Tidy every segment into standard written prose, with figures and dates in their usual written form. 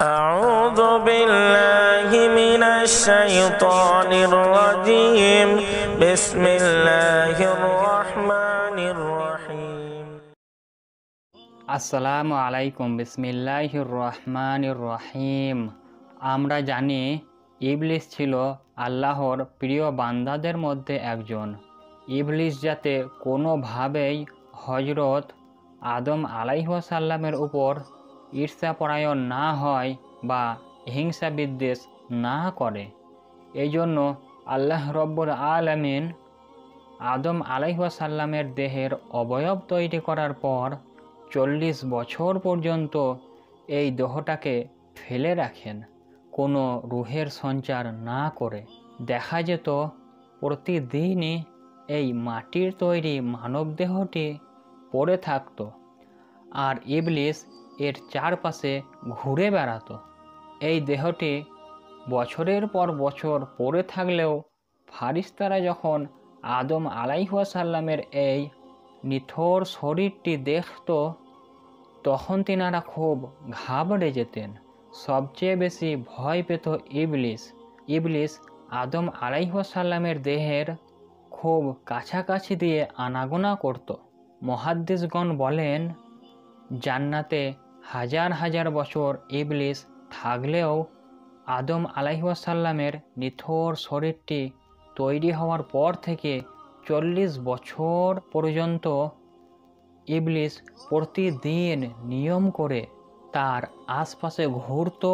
أعوذ بالله من الشيطان الرجيم بسم الله الرحمن الرحيم আসসালামু আলাইকুম বিসমিল্লাহির রহমানির রহিম। আমরা জানি ইবলিস ছিল আল্লাহর প্রিয় বান্দাদের মধ্যে একজন। ইবলিস যাতে কোনোভাবেই হজরত আদম আলাইহিসসালামের উপর ঈর্ষাপরায়ণ না হয় বা হিংসা বিদ্বেষ না করে, এই জন্য আল্লাহ রব্বুল আলামিন আদম আলাইহিসসালামের দেহের অবয়ব তৈরি করার পর 40 বছর পর্যন্ত এই দেহটাকে ফেলে রাখেন, কোনো রুহের সঞ্চার না করে। দেখা যেত প্রতিদিনই এই মাটির তৈরি মানবদেহটি পড়ে থাকত, আর ইবলিস এর চারপাশে ঘুরে বেড়াতো। এই দেহটি বছরের পর বছর পড়ে থাকলেও ফারিস্তারা যখন আদম আলাইহিসসালামের এই নিথর শরীরটি দেখত, তখন তিনারা খুব ঘাবড়ে যেতেন। সবচেয়ে বেশি ভয় পেত ইবলিস আদম আলাইহিসসালামের দেহের খুব কাছাকাছি দিয়ে আনাগোনা করত। মুহাদ্দিসগণ বলেন, জান্নাতে হাজার হাজার বছর ইবলিস থাকলেও আদম আলাইহিসসালামের নিথর শরীরটি তৈরি হওয়ার পর থেকে 40 বছর পর্যন্ত ইবলিস প্রতিদিন নিয়ম করে তার আশপাশে ঘুরত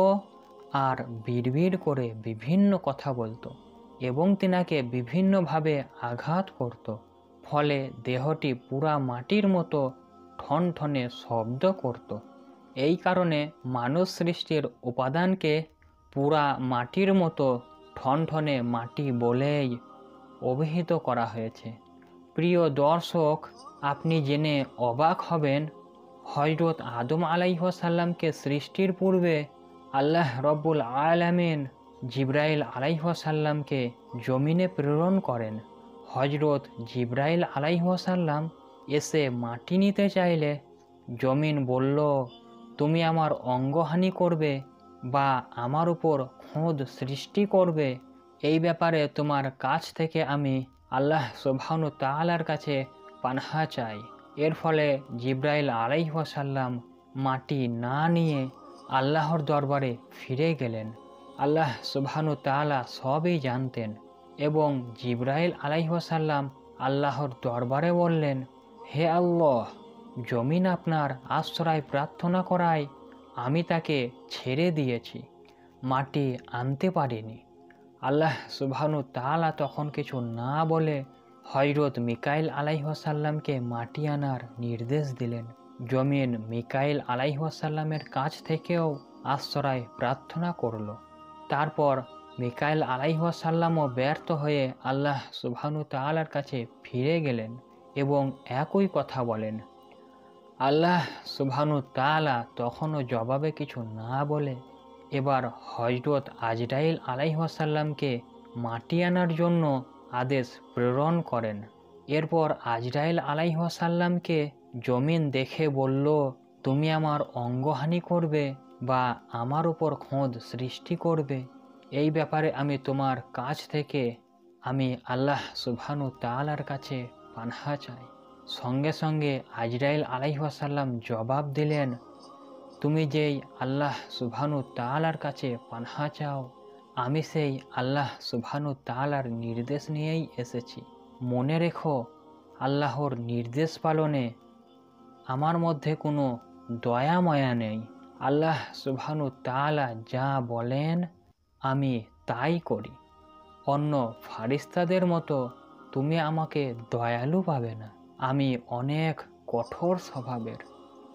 আর বিড়বিড় করে বিভিন্ন কথা বলতো এবং তিনাকে বিভিন্নভাবে আঘাত করত। ফলে দেহটি পুরা মাটির মতো ঠনঠনে শব্দ করত। এই কারণে মানুষ সৃষ্টির উপাদানকে পুরা মাটির মতো ঠনঠনে মাটি বলেই অভিহিত করা হয়েছে। প্রিয় দর্শক, আপনি জেনে অবাক হবেন, হযরত আদম আলাইহিসসালামকে সৃষ্টির পূর্বে আল্লাহ রব্বুল আলামিন জিবরাইল আলাইহিসসালামকে জমিনে প্রেরণ করেন। হযরত জিবরাইল আলাইহিসসালাম এসে মাটি নিতে চাইলে জমিন বলল, তুমি আমার অঙ্গহানি করবে বা আমার উপর খোদ সৃষ্টি করবে, এই ব্যাপারে তোমার কাছ থেকে আমি আল্লাহ সুবহানাহু তাআলার কাছে পানাহা চাই। এর ফলে জিবরাইল আলাইহিসসালাম মাটি না নিয়ে আল্লাহর দরবারে ফিরে গেলেন। আল্লাহ সুবহানাহু তাআলা সবই জানতেন এবং জিবরাইল আলাইহিসসালাম আল্লাহর দরবারে বললেন, হে আল্লাহ, জমিন আপনার আশ্রয় প্রার্থনা করায় আমি তাকে ছেড়ে দিয়েছি, মাটি আনতে পারিনি। আল্লাহ সুবহানাহু তাআলা তখন কিছু না বলে হযরত মিকাইল আলাইহিসসালামকে মাটি আনার নির্দেশ দিলেন। জমিন মিকাইল আলাইহিসসালামের কাছ থেকেও আশ্রয় প্রার্থনা করল। তারপর মিকাইল আলাইহিসসালামও ব্যর্থ হয়ে আল্লাহ সুবহানাহু তাআলার কাছে ফিরে গেলেন এবং একই কথা বলেন। আল্লাহ সুবহানাহু তাআলা তখনও জবাবে কিছু না বলে এবার হযরত আজরাইল আলাইহিসসালামকে মাটি আনার জন্য আদেশ প্রেরণ করেন। এরপর আজরাইল আলাইহিসসালামকে জমিন দেখে বলল, তুমি আমার অঙ্গহানি করবে বা আমার উপর খোদ সৃষ্টি করবে, এই ব্যাপারে আমি তোমার কাছ থেকে আমি আল্লাহ সুবহানাহু তাআলার কাছে পানাহা চাই। সঙ্গে সঙ্গে আজরাইল আলাইহিসসালাম জবাব দিলেন, তুমি যেই আল্লাহ সুবহানাহু তাআলার কাছে পানাহা চাও, আমি সেই আল্লাহ সুবহানাহু তাআলার নির্দেশ নিয়েই এসেছি। মনে রেখো, আল্লাহর নির্দেশ পালনে আমার মধ্যে কোনো দয়া মায়া নেই। আল্লাহ সুবহানাহু তাআলা যা বলেন আমি তাই করি। অন্য ফারিস্তাদের মতো তুমি আমাকে দয়ালু পাবে না, আমি অনেক কঠোর স্বভাবের।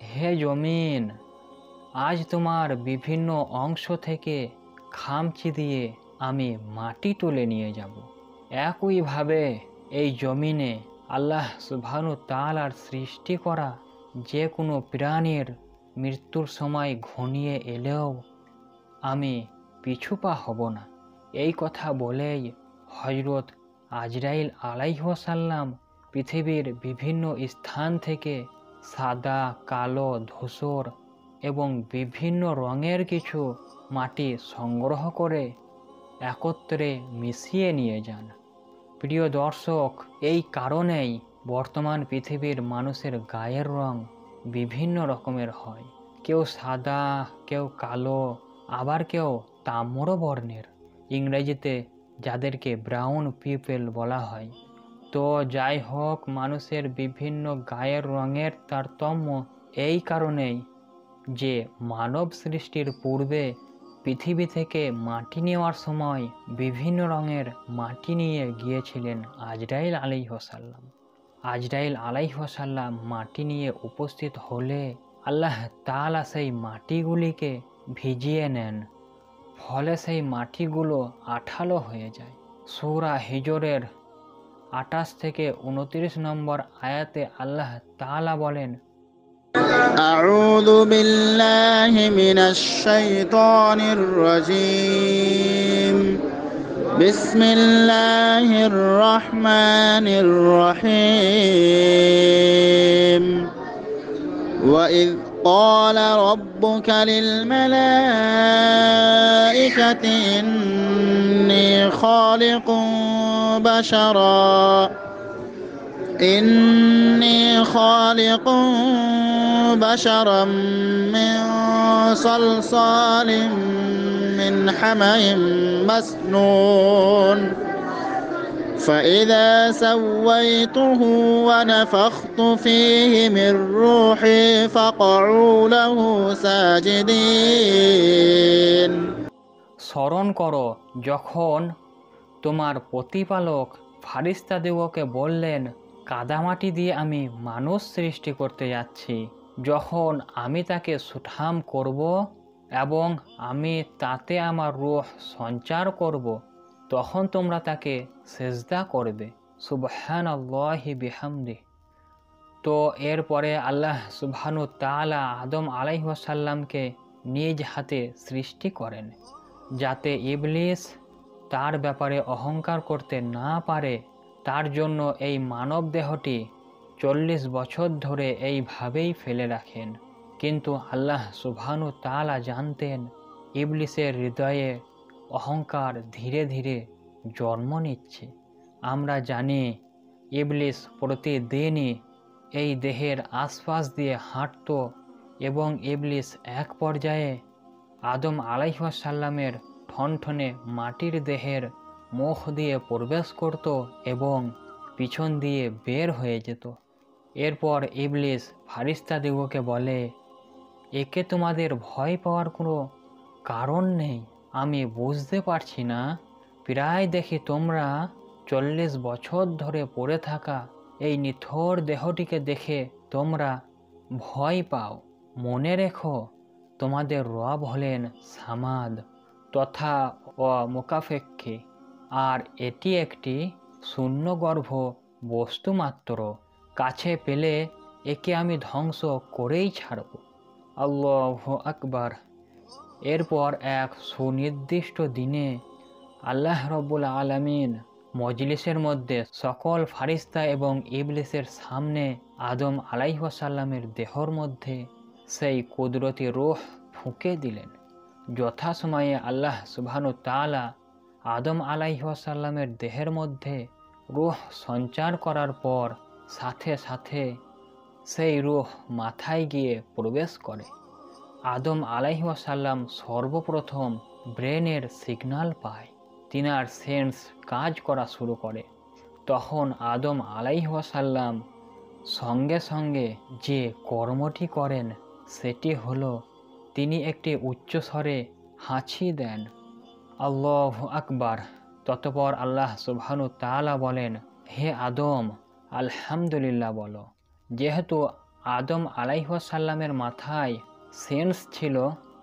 হে জমিন, আজ তোমার বিভিন্ন অংশ থেকে খামচি দিয়ে আমি মাটি তুলে নিয়ে যাব। একইভাবে এই জমিনে আল্লাহ সুবহানাহু তাআলার সৃষ্টি করা যে কোনো প্রাণীর মৃত্যুর সময় ঘনিয়ে এলেও আমি পিছুপা হব না। এই কথা বলেই হযরত আজরাইল আলাইহিসসালাম পৃথিবীর বিভিন্ন স্থান থেকে সাদা, কালো, ধূসর এবং বিভিন্ন রঙের কিছু মাটি সংগ্রহ করে একত্রে মিশিয়ে নিয়ে যান। প্রিয় দর্শক, এই কারণেই বর্তমান পৃথিবীর মানুষের গায়ের রং বিভিন্ন রকমের হয়। কেউ সাদা, কেউ কালো, আবার কেউ তাম্র বর্ণের, ইংরেজিতে যাদেরকে ব্রাউন পিপল বলা হয়। তো যাই হোক, মানুষের বিভিন্ন গায়ের রঙের তারতম্য এই কারণেই যে মানব সৃষ্টির পূর্বে পৃথিবী থেকে মাটি নেওয়ার সময় বিভিন্ন রঙের মাটি নিয়ে গিয়েছিলেন আজরাইল আলাইহিসসালাম। আজরাইল আলাইহিসসালাম মাটি নিয়ে উপস্থিত হলে আল্লাহ তাআলা সেই মাটিগুলিকে ভিজিয়ে নেন, ফলে সেই মাটিগুলো আঠালো হয়ে যায়। সূরা হিজরের 28 থেকে 29 নম্বর আয়াতে আল্লাহ তাআলা বলেন, আউযু বিল্লাহি মিনাশ শাইতানির রাজীম। বিসমিল্লাহির রহমানির রহিম। وإذ قال ربك للملائكة إني خالق بشرا من صلصال من حمأ مسنون فإذا سويته ونفخت فيه من روحي فقعوا له ساجدين। স্মরণ করো যখন তোমার প্রতিপালক ফারিস্তাদিগকে বললেন, কাদামাটি দিয়ে আমি মানুষ সৃষ্টি করতে যাচ্ছি। যখন আমি তাকে সুঠাম করব এবং আমি তাতে আমার রূহ সঞ্চার করব, তখন তোমরা তাকে সেজদা করবে। সুবহানাল্লাহি বিহামদিহি। তো এরপরে আল্লাহ সুবহানাহু তাআলা আদম আলাইহিসসালামকে নিজ হাতে সৃষ্টি করেন, যাতে ইবলিস তার ব্যাপারে অহংকার করতে না পারে। তার জন্য এই মানব দেহটি 40 বছর ধরে এইভাবেই ফেলে রাখেন। কিন্তু আল্লাহ সুবহানাহু তাআলা জানতেন ইবলিসের হৃদয়ে অহংকার ধীরে ধীরে জন্ম নিচ্ছে। আমরা জানি ইবলিস প্রতিদিনই এই দেহের আশপাশ দিয়ে হাঁটত এবং ইবলিস এক পর্যায়ে আদম আলাইহিসসালামের ঠনঠনে মাটির দেহের মুখ দিয়ে প্রবেশ করত এবং পিছন দিয়ে বের হয়ে যেত। এরপর ইবলিস ফারিস্তাদিগকে বলে, একে তোমাদের ভয় পাওয়ার কোনো কারণ নেই। আমি বুঝতে পারছি না, প্রায় দেখি তোমরা 40 বছর ধরে পড়ে থাকা এই নিথর দেহটিকে দেখে তোমরা ভয় পাও। মনে রেখো, তোমাদের রব হলেন সামাদ তথা অমুকাপেক্ষী, আর এটি একটি শূন্যগর্ভ বস্তু মাত্র। কাছে পেলে একে আমি ধ্বংস করেই ছাড়ব। আল্লাহু আকবার। এরপর এক সুনির্দিষ্ট দিনে আল্লাহ রাব্বুল আলামিন মজলিসের মধ্যে সকল ফারিস্তা এবং ইবলিসের সামনে আদম আলাইহিসসালামের দেহর মধ্যে সেই কুদরতি রূহ ফুঁকে দিলেন। যথাসময়ে আল্লাহ সুবহানাহু তাআলা আদম আলাইহিসসালামের দেহের মধ্যে রূহ সঞ্চার করার পর সাথে সাথে সেই রূহ মাথায় গিয়ে প্রবেশ করে। আদম আলাইহিসসালাম সর্বপ্রথম ব্রেনের সিগন্যাল পায়, তিনার সেন্স কাজ করা শুরু করে। তখন আদম আলাইহিসসালাম সঙ্গে সঙ্গে যে কর্মটি করেন সেটি হলো তিনি একটি উচ্চস্বরে হাঁচি দেন, আল্লাহু আকবার। ততপর আল্লাহ সুবহানাহু তাআলা বলেন, হে আদম, আলহামদুলিল্লাহ বলো। যেহেতু আদম আলাইহিসসালামের মাথায় সেন্স ছিল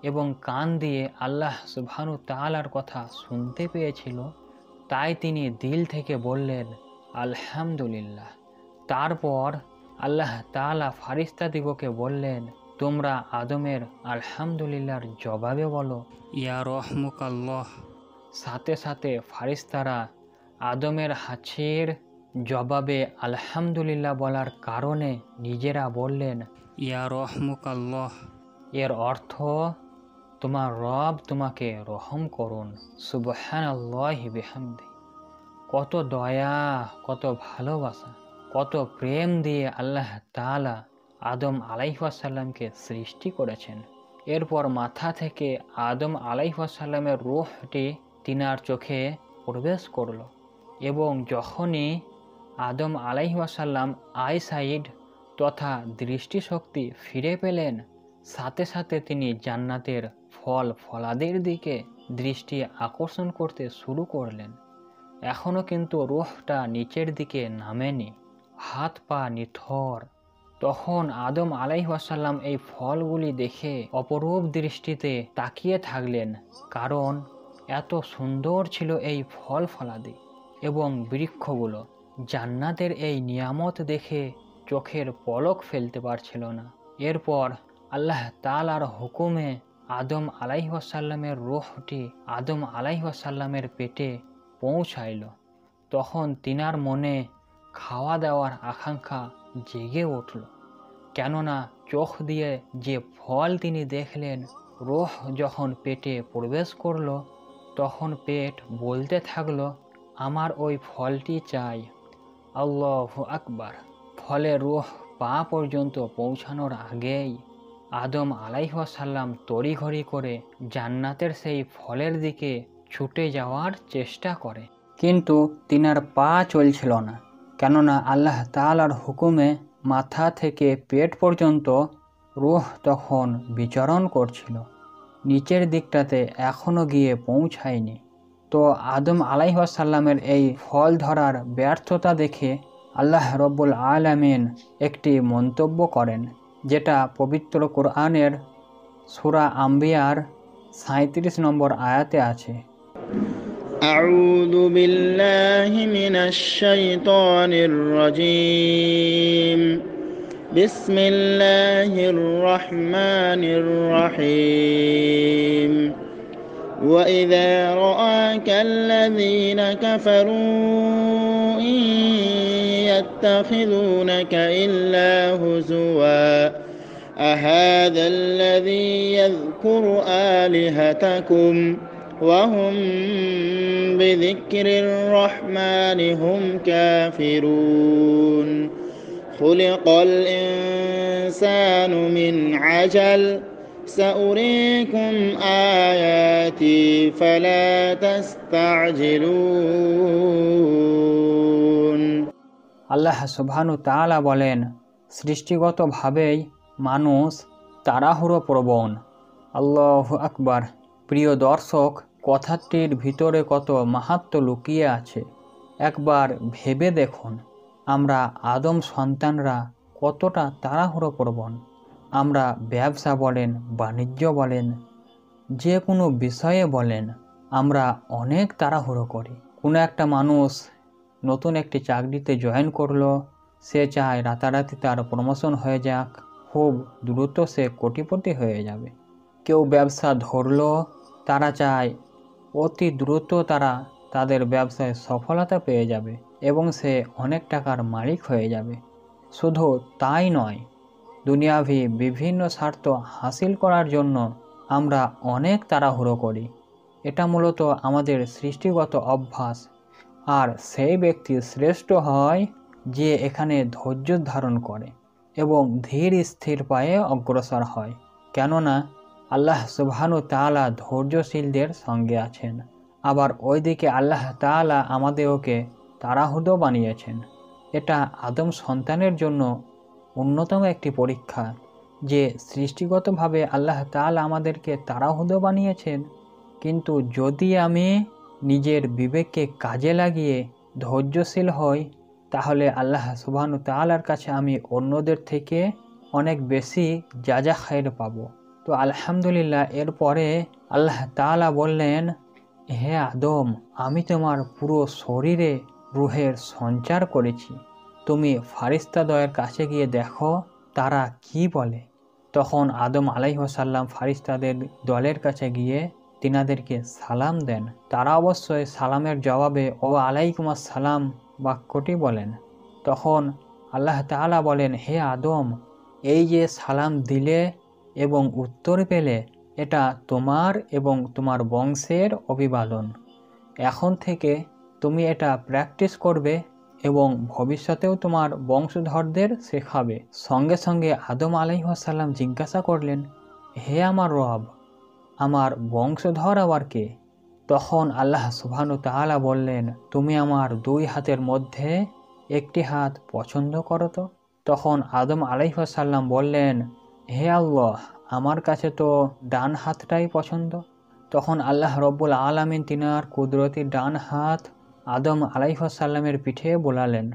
এবং কান দিয়ে আল্লাহ সুবহানাহু তাআলার কথা শুনতে পেয়েছিল, তাই তিনি দিল থেকে বললেন আলহামদুলিল্লাহ। তারপর আল্লাহ তাআলা ফারিস্তাদিগকে বললেন, তোমরা আদমের আলহামদুলিল্লাহর জবাবে বলো, ইয়া রহমুকাল্লাহ। সাথে সাথে ফারিস্তারা আদমের হাঁচির জবাবে আলহামদুলিল্লাহ বলার কারণে নিজেরা বললেন, ইয়া রহমুকাল্লাহ। এর অর্থ তোমার রব তোমাকে রহম করুন। সুবহানাল্লাহি বিহামদি। কত দয়া, কত ভালোবাসা, কত প্রেম দিয়ে আল্লাহ তাআলা আদম আলাইহিসসালামকে সৃষ্টি করেছেন। এরপর মাথা থেকে আদম আলাইহিসসালামের রূহটি তিনার চোখে প্রবেশ করল এবং যখনই আদম আলাইহিসসালাম আইসাইট তথা দৃষ্টিশক্তি ফিরে পেলেন, সাথে সাথে তিনি জান্নাতের ফল ফলাদির দিকে দৃষ্টি আকর্ষণ করতে শুরু করলেন। এখনও কিন্তু রূহটা নিচের দিকে নামেনি, হাত পা নিথর। তখন আদম আলাইহিসসালাম এই ফলগুলি দেখে অপরূপ দৃষ্টিতে তাকিয়ে থাকলেন, কারণ এত সুন্দর ছিল এই ফল ফলাদি এবং বৃক্ষগুলো। জান্নাতের এই নিয়ামত দেখে চোখের পলক ফেলতে পারছিল না। এরপর আল্লাহ তাআলার হুকুমে আদম আলাইহিসসালামের রূহটি আদম আলাইহিসসালামের পেটে পৌঁছাইল। তখন তিনার মনে খাওয়া দাওয়ার আকাঙ্ক্ষা জেগে উঠল, কেননা চোখ দিয়ে যে ফল তিনি দেখলেন। রূহ যখন পেটে প্রবেশ করল, তখন পেট বলতে থাকলো, আমার ওই ফলটি চাই। আল্লাহু আকবার। ফলে রূহ পা পর্যন্ত পৌঁছানোর আগেই আদম আলাইহিসসালাম তড়িঘড়ি করে জান্নাতের সেই ফলের দিকে ছুটে যাওয়ার চেষ্টা করে, কিন্তু তিনার পা চলছিল না, কেননা আল্লাহ তাআলার হুকুমে মাথা থেকে পেট পর্যন্ত রূহ তখন বিচরণ করছিল, নিচের দিকটাতে এখনও গিয়ে পৌঁছায়নি। তো আদম আলাইহিসসালামের এই ফল ধরার ব্যর্থতা দেখে আল্লাহ রব্বুল আলামিন একটি মন্তব্য করেন, যেটা পবিত্র কোরআনের সূরা আম্বিয়ার 37 নম্বর আয়াতে আছে। أعوذ بالله من الشيطان الرجيم بسم الله الرحمن الرحيم وإذا رآك الذين كفروا إن يتخذونك إلا هزوا أهذا الذي يذكر آلهتكم وهم بذكر الرحمن هم كافرون خلق الإنسان من عجل سأريكم آياتي فلا تستعجلون আল্লাহ সুবহানাহু তাআলা বলেন, সৃষ্টিগতভাবেই মানুষ তাড়াহুড়ো প্রবণ। আল্লাহু আকবার। প্রিয় দর্শক, কথাটির ভিতরে কত মাহাত্ম্য লুকিয়ে আছে একবার ভেবে দেখুন। আমরা আদম সন্তানরা কতটা তাড়াহুড়ো প্রবণ। আমরা ব্যবসা বলেন, বাণিজ্য বলেন, যে কোনো বিষয়ে বলেন, আমরা অনেক তাড়াহুড়ো করি। কোনো একটা মানুষ নতুন একটি চাকরিতে জয়েন করলো, সে চায় রাতারাতি তার প্রমোশন হয়ে যাক, খুব দ্রুত সে কোটিপতি হয়ে যাবে। কেউ ব্যবসা ধরলো, তারা চায় অতি দ্রুত তারা তাদের ব্যবসায় সফলতা পেয়ে যাবে এবং সে অনেক টাকার মালিক হয়ে যাবে। শুধু তাই নয়, দুনিয়াভি বিভিন্ন স্বার্থ হাসিল করার জন্য আমরা অনেক তাড়াহুড়ো করি। এটা মূলত আমাদের সৃষ্টিগত অভ্যাস। আর সেই ব্যক্তি শ্রেষ্ঠ হয় যে এখানে ধৈর্য ধারণ করে এবং ধীর স্থির পায়ে অগ্রসর হয়, কেননা আল্লাহ সুবহানাহু তাআলা ধৈর্যশীলদের সঙ্গে আছেন। আবার ওইদিকে আল্লাহ তাআলা আমাদেরকে তাড়াহুড়ো বানিয়েছেন। এটা আদম সন্তানের জন্য অন্যতম একটি পরীক্ষা যে সৃষ্টিগতভাবে আল্লাহ তাআলা আমাদেরকে তাড়াহুড়ো বানিয়েছেন, কিন্তু যদি আমি নিজের বিবেককে কাজে লাগিয়ে ধৈর্যশীল হই, তাহলে আল্লাহ সুবহানাহু তাআলার কাছে আমি অন্যদের থেকে অনেক বেশি যা খায়ের পাবো। তো আলহামদুলিল্লাহ, এরপরে আল্লাহ তাআলা বললেন, হে আদম, আমি তোমার পুরো শরীরে রূহের সঞ্চার করেছি, তুমি ফারিস্তাদ্বয়ের কাছে গিয়ে দেখো তারা কি বলে। তখন আদম আলাইহিসসালাম ফারিস্তাদের দলের কাছে গিয়ে তিনাদেরকে সালাম দেন। তারা অবশ্যই সালামের জবাবে ও আলাইকুম আসসালাম বাক্যটি বলেন। তখন আল্লাহ তাআলা বলেন, হে আদম, এই যে সালাম দিলে এবং উত্তর পেলে এটা তোমার এবং তোমার বংশের অভিবাদন। এখন থেকে তুমি এটা প্র্যাকটিস করবে এবং ভবিষ্যতেও তোমার বংশধরদের শেখাবে। সঙ্গে সঙ্গে আদম আলাইহিস সালাম জিজ্ঞাসা করলেন, হে আমার রব, আমার বংশধর আবার কে? তখন আল্লাহ সুবহানাহু ওয়া তাআলা বললেন, তুমি আমার 2 হাতের মধ্যে একটি হাত পছন্দ করো তো? তখন আদম আলাইহিস সালাম বললেন, হে আল্লাহ, আমার কাছে তো ডান হাতটাই পছন্দ। তখন আল্লাহ রব্বুল আলামিন তিনার কুদরতি ডান হাত আদম আলাইহিস সালামের পিঠে বোলালেন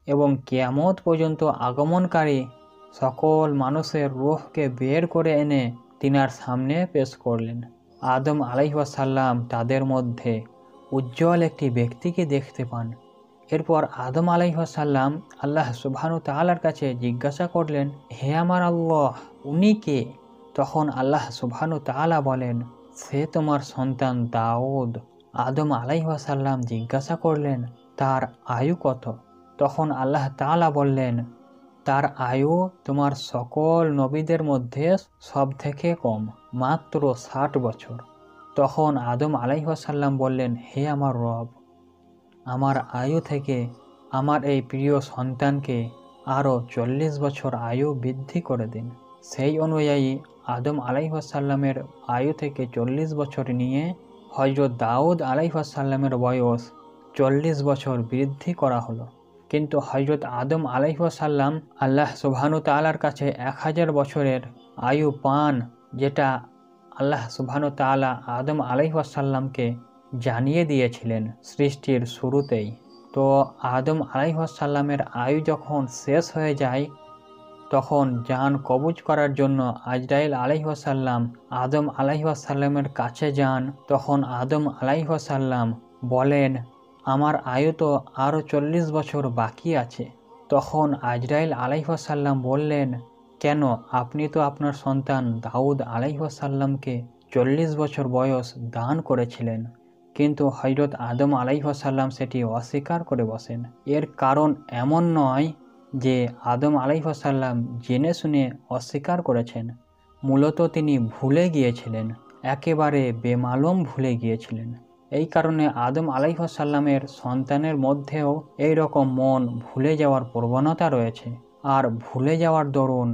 এবং কিয়ামত পর্যন্ত আগমনকারী সকল মানুষের রূহকে বের করে এনে তিনার সামনে পেশ করলেন। আদম আলাইহিস সালাম তাদের মধ্যে উজ্জ্বল একটি ব্যক্তিকে দেখতে পান। এরপর আদম আলাইহিস সালাম আল্লাহ সুবহানাহু ওয়া তাআলার কাছে জিজ্ঞাসা করলেন, হে আমার আল্লাহ, উনি কে? তখন আল্লাহ সুবহানাহু ওয়া তাআলা বলেন, সে তোমার সন্তান দাউদ। আদম আলাইহিস সালাম জিজ্ঞাসা করলেন, তার আয়ু কত? তখন আল্লাহ তাআলা বললেন, তার আয়ু তোমার সকল নবীদের মধ্যে সব থেকে কম, মাত্র 60 বছর। তখন আদম আলাইহিস সালাম বললেন, হে আমার রব, আমার আয়ু থেকে আমার এই প্রিয় সন্তানকে আরও 40 বছর আয়ু বৃদ্ধি করে দিন। সেই অনুযায়ী আদম আলাইহিস সালামের আয়ু থেকে 40 বছর নিয়ে হযরত দাউদ আলাইহিস সালামের বয়স 40 বছর বৃদ্ধি করা হলো। কিন্তু হযরত আদম আলাইহিস সালাম আল্লাহ সুবহানাহু ওয়া তাআলার কাছে 1000 বছরের আয়ু পান, যেটা আল্লাহ সুবহানাহু ওয়া তাআলা আদম আলাইহিস সালামকে জানিয়ে দিয়েছিলেন সৃষ্টির শুরুতেই। তো আদম আলাইহিস সালামের আয়ু যখন শেষ হয়ে যায়, তখন জান কবজ করার জন্য আজরাইল আলাইহিস সালাম আদম আলাইহিস সালামের কাছে যান। তখন আদম আলাইহিস সালাম বলেন, আমার আয়ু তো আরও 40 বছর বাকি আছে। তখন আজরাইল আলাইহিস সালাম বললেন, কেন? আপনি তো আপনার সন্তান দাউদ আলাইহিস সালামকে 40 বছর বয়স দান করেছিলেন। কিন্তু হযরত আদম আলাইহিস সালাম সেটি অস্বীকার করে বসেন। এর কারণ এমন নয় যে আদম আলাইহিস সালাম জেনে শুনে অস্বীকার করেছেন। মূলত তিনি ভুলে গিয়েছিলেন, একেবারে বেমালুম ভুলে গিয়েছিলেন। এই কারণে আদম আলাইহিস সালামের সন্তানের মধ্যেও এই রকম মন ভুলে যাওয়ার প্রবণতা রয়েছে। আর ভুলে যাওয়ার দরুন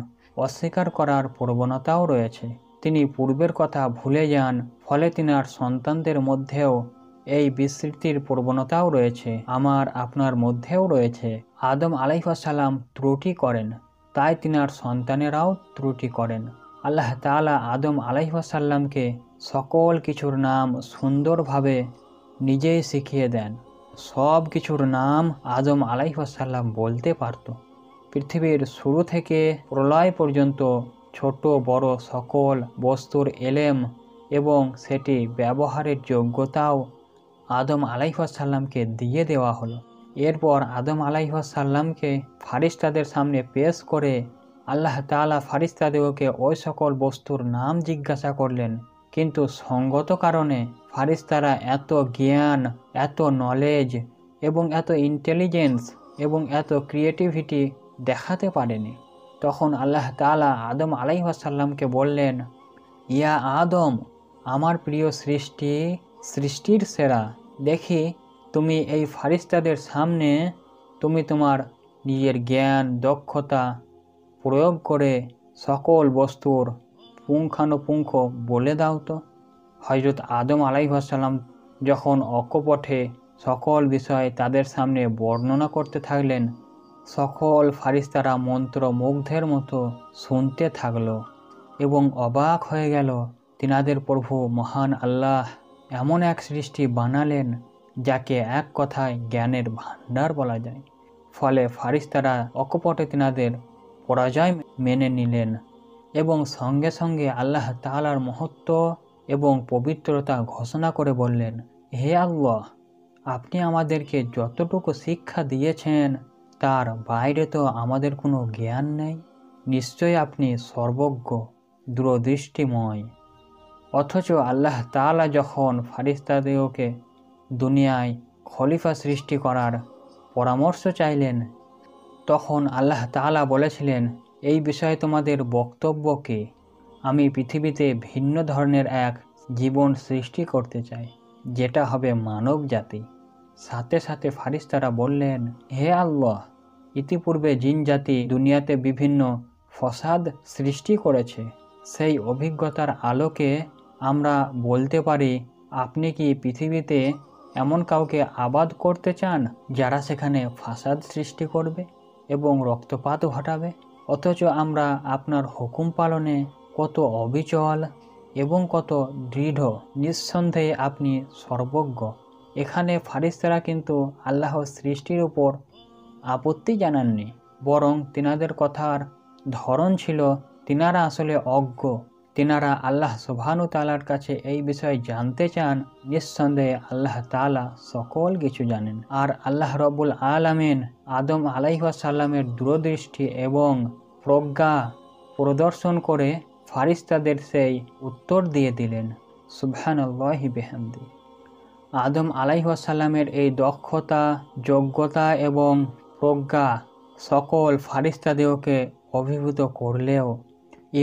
অস্বীকার করার প্রবণতাও রয়েছে। তিনি পূর্বের কথা ভুলে যান, ফলে তিনার সন্তানদের মধ্যেও এই বিস্মৃতির প্রবণতাও রয়েছে। আমার আপনার মধ্যেও রয়েছে। আদম আলাইহিস সালাম ত্রুটি করেন, তাই তিনার সন্তানেরাও ত্রুটি করেন। আল্লাহ তাআলা আদম আলাইহিস সালামকে সকল কিছুর নাম সুন্দরভাবে নিজেই শিখিয়ে দেন। সব কিছুর নাম আদম আলাইহিস সালাম বলতে পারত। পৃথিবীর শুরু থেকে প্রলয় পর্যন্ত ছোট বড় সকল বস্তুর এলেম এবং সেটি ব্যবহারের যোগ্যতাও আদম আলাইহিস সালামকে দিয়ে দেওয়া হলো। এরপর আদম আলাইহিস সালামকে ফারিস্তাদের সামনে পেশ করে আল্লাহ তাআলা ফারিস্তাদেরকে ওই সকল বস্তুর নাম জিজ্ঞাসা করলেন। কিন্তু সঙ্গত কারণে ফারিস্তারা এত জ্ঞান, এত নলেজ এবং এত ইন্টেলিজেন্স এবং এত ক্রিয়েটিভিটি দেখাতে পারেনি। তখন আল্লাহ তাআলা আদম আলাইহিস সালামকে বললেন, ইয়া আদম, আমার প্রিয় সৃষ্টির সেরা, দেখি তুমি এই ফারিস্তাদের সামনে তুমি তোমার নিজের জ্ঞান দক্ষতা প্রয়োগ করে সকল বস্তুর পুঙ্খানুপুঙ্খ বলে দাও তো। হযরত আদম আলাইহিস সালাম যখন অকপটে সকল বিষয় তাদের সামনে বর্ণনা করতে থাকলেন, সকল ফারিস্তারা মন্ত্রমুগ্ধের মতো শুনতে থাকলো এবং অবাক হয়ে গেল। তিনাদের প্রভু মহান আল্লাহ এমন এক সৃষ্টি বানালেন যাকে এক কথায় জ্ঞানের ভাণ্ডার বলা যায়। ফলে ফারিস্তারা অকপটে তিনাদের পরাজয় মেনে নিলেন এবং সঙ্গে সঙ্গে আল্লাহ তাআলার মহত্ব এবং পবিত্রতা ঘোষণা করে বললেন, হে আল্লাহ, আপনি আমাদেরকে যতটুকু শিক্ষা দিয়েছেন তার বাইরে তো আমাদের কোনো জ্ঞান নেই। নিশ্চয়ই আপনি সর্বজ্ঞ, দূরদৃষ্টিময়। অথচ আল্লাহ তাআলা যখন ফারিস্তাদেরকে দুনিয়ায় খলিফা সৃষ্টি করার পরামর্শ চাইলেন, তখন আল্লাহ তাআলা বলেছিলেন, এই বিষয়ে তোমাদের বক্তব্য কি? আমি পৃথিবীতে ভিন্ন ধরনের এক জীবন সৃষ্টি করতে চাই, যেটা হবে মানব জাতি। সাথে সাথে ফারিস্তারা বললেন, হে আল্লাহ, ইতিপূর্বে জিন জাতি দুনিয়াতে বিভিন্ন ফসাদ সৃষ্টি করেছে। সেই অভিজ্ঞতার আলোকে আমরা বলতে পারি, আপনি কি পৃথিবীতে এমন কাউকে আবাদ করতে চান যারা সেখানে ফাসাদ সৃষ্টি করবে এবং রক্তপাত ঘটাবে? অথচ আমরা আপনার হুকুম পালনে কত অবিচল এবং কত দৃঢ়। নিঃসন্দেহে আপনি সর্বজ্ঞ। এখানে ফারিস্তারা কিন্তু আল্লাহর সৃষ্টির উপর আপত্তি জানাননি, বরং তিনাদের কথার ধরন ছিল তিনারা আসলে অজ্ঞ। তিনারা আল্লাহ সুবহানাহু তাআলার কাছে এই বিষয়ে জানতে চান। নিঃসন্দেহে আল্লাহ তাআলা সকল কিছু জানেন। আর আল্লাহ রব্বুল আলামিন আদম আলাইহিস সালামের দূরদৃষ্টি এবং প্রজ্ঞা প্রদর্শন করে ফারিস্তাদের সেই উত্তর দিয়ে দিলেন। সুবহানাল্লাহি বিহামদি। আদম আলাইহিস সালামের এই দক্ষতা, যোগ্যতা এবং প্রজ্ঞা সকল ফারিস্তাদেরকে অভিভূত করলেও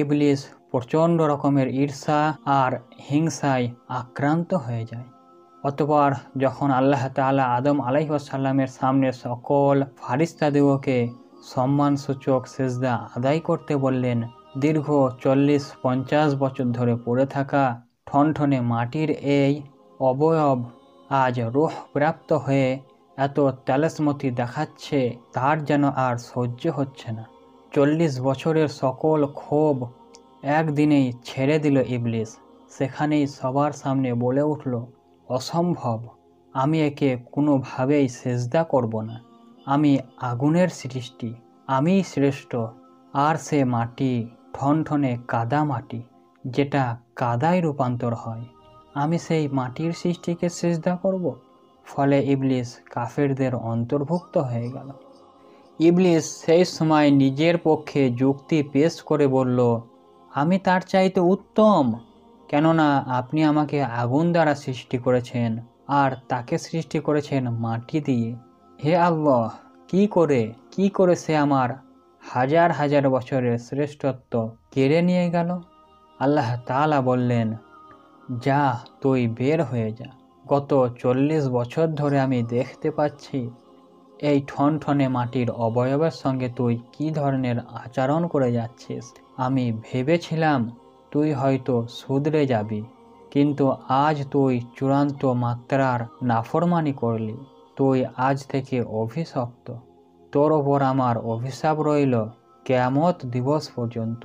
ইবলিস প্রচণ্ড রকমের ঈর্ষা আর হিংসায় আক্রান্ত হয়ে যায়। অতঃপর যখন আল্লাহ তাআলা আদম আলাইহিস সালামের সামনে সকল ফারিস্তাদেরকে সম্মানসূচক সিজদা আদায় করতে বললেন, দীর্ঘ 40-50 বছর ধরে পড়ে থাকা ঠনঠনে মাটির এই অবয়ব আজ রূহ প্রাপ্ত হয়ে এত তেলসমতি দেখাচ্ছে, তার যেন আর সহ্য হচ্ছে না। 40 বছরের সকল ক্ষোভ একদিনেই ছেড়ে দিল ইবলিস। সেখানেই সবার সামনে বলে উঠল, অসম্ভব, আমি একে কোনোভাবেই সেজদা করব না। আমি আগুনের সৃষ্টি, আমিই শ্রেষ্ঠ। আর সে মাটি ঠনঠনে কাদা মাটি, যেটা কাদায় রূপান্তর হয়। আমি সেই মাটির সৃষ্টিকে সেজদা করব? ফলে ইবলিস কাফেরদের অন্তর্ভুক্ত হয়ে গেল। ইবলিস সেই সময় নিজের পক্ষে যুক্তি পেশ করে বলল, আমি তার চাইতে উত্তম, কেননা আপনি আমাকে আগুন দ্বারা সৃষ্টি করেছেন আর তাকে সৃষ্টি করেছেন মাটি দিয়ে। হে আল্লাহ, কি করে সে আমার হাজার হাজার বছরের শ্রেষ্ঠত্ব কেড়ে নিয়ে গেল? আল্লাহ তাআলা বললেন, যা, তুই বের হয়ে যা। গত 40 বছর ধরে আমি দেখতে পাচ্ছি এই ঠনঠনে মাটির অবয়বের সঙ্গে তুই কি ধরনের আচরণ করে যাচ্ছিস। আমি ভেবেছিলাম তুই হয়তো শুধরে যাবি, কিন্তু আজ তুই চূড়ান্ত মাত্রার নাফরমানি করলি। তুই আজ থেকে অভিশপ্ত। তোর ওপর আমার অভিশাপ রইল কিয়ামত দিবস পর্যন্ত।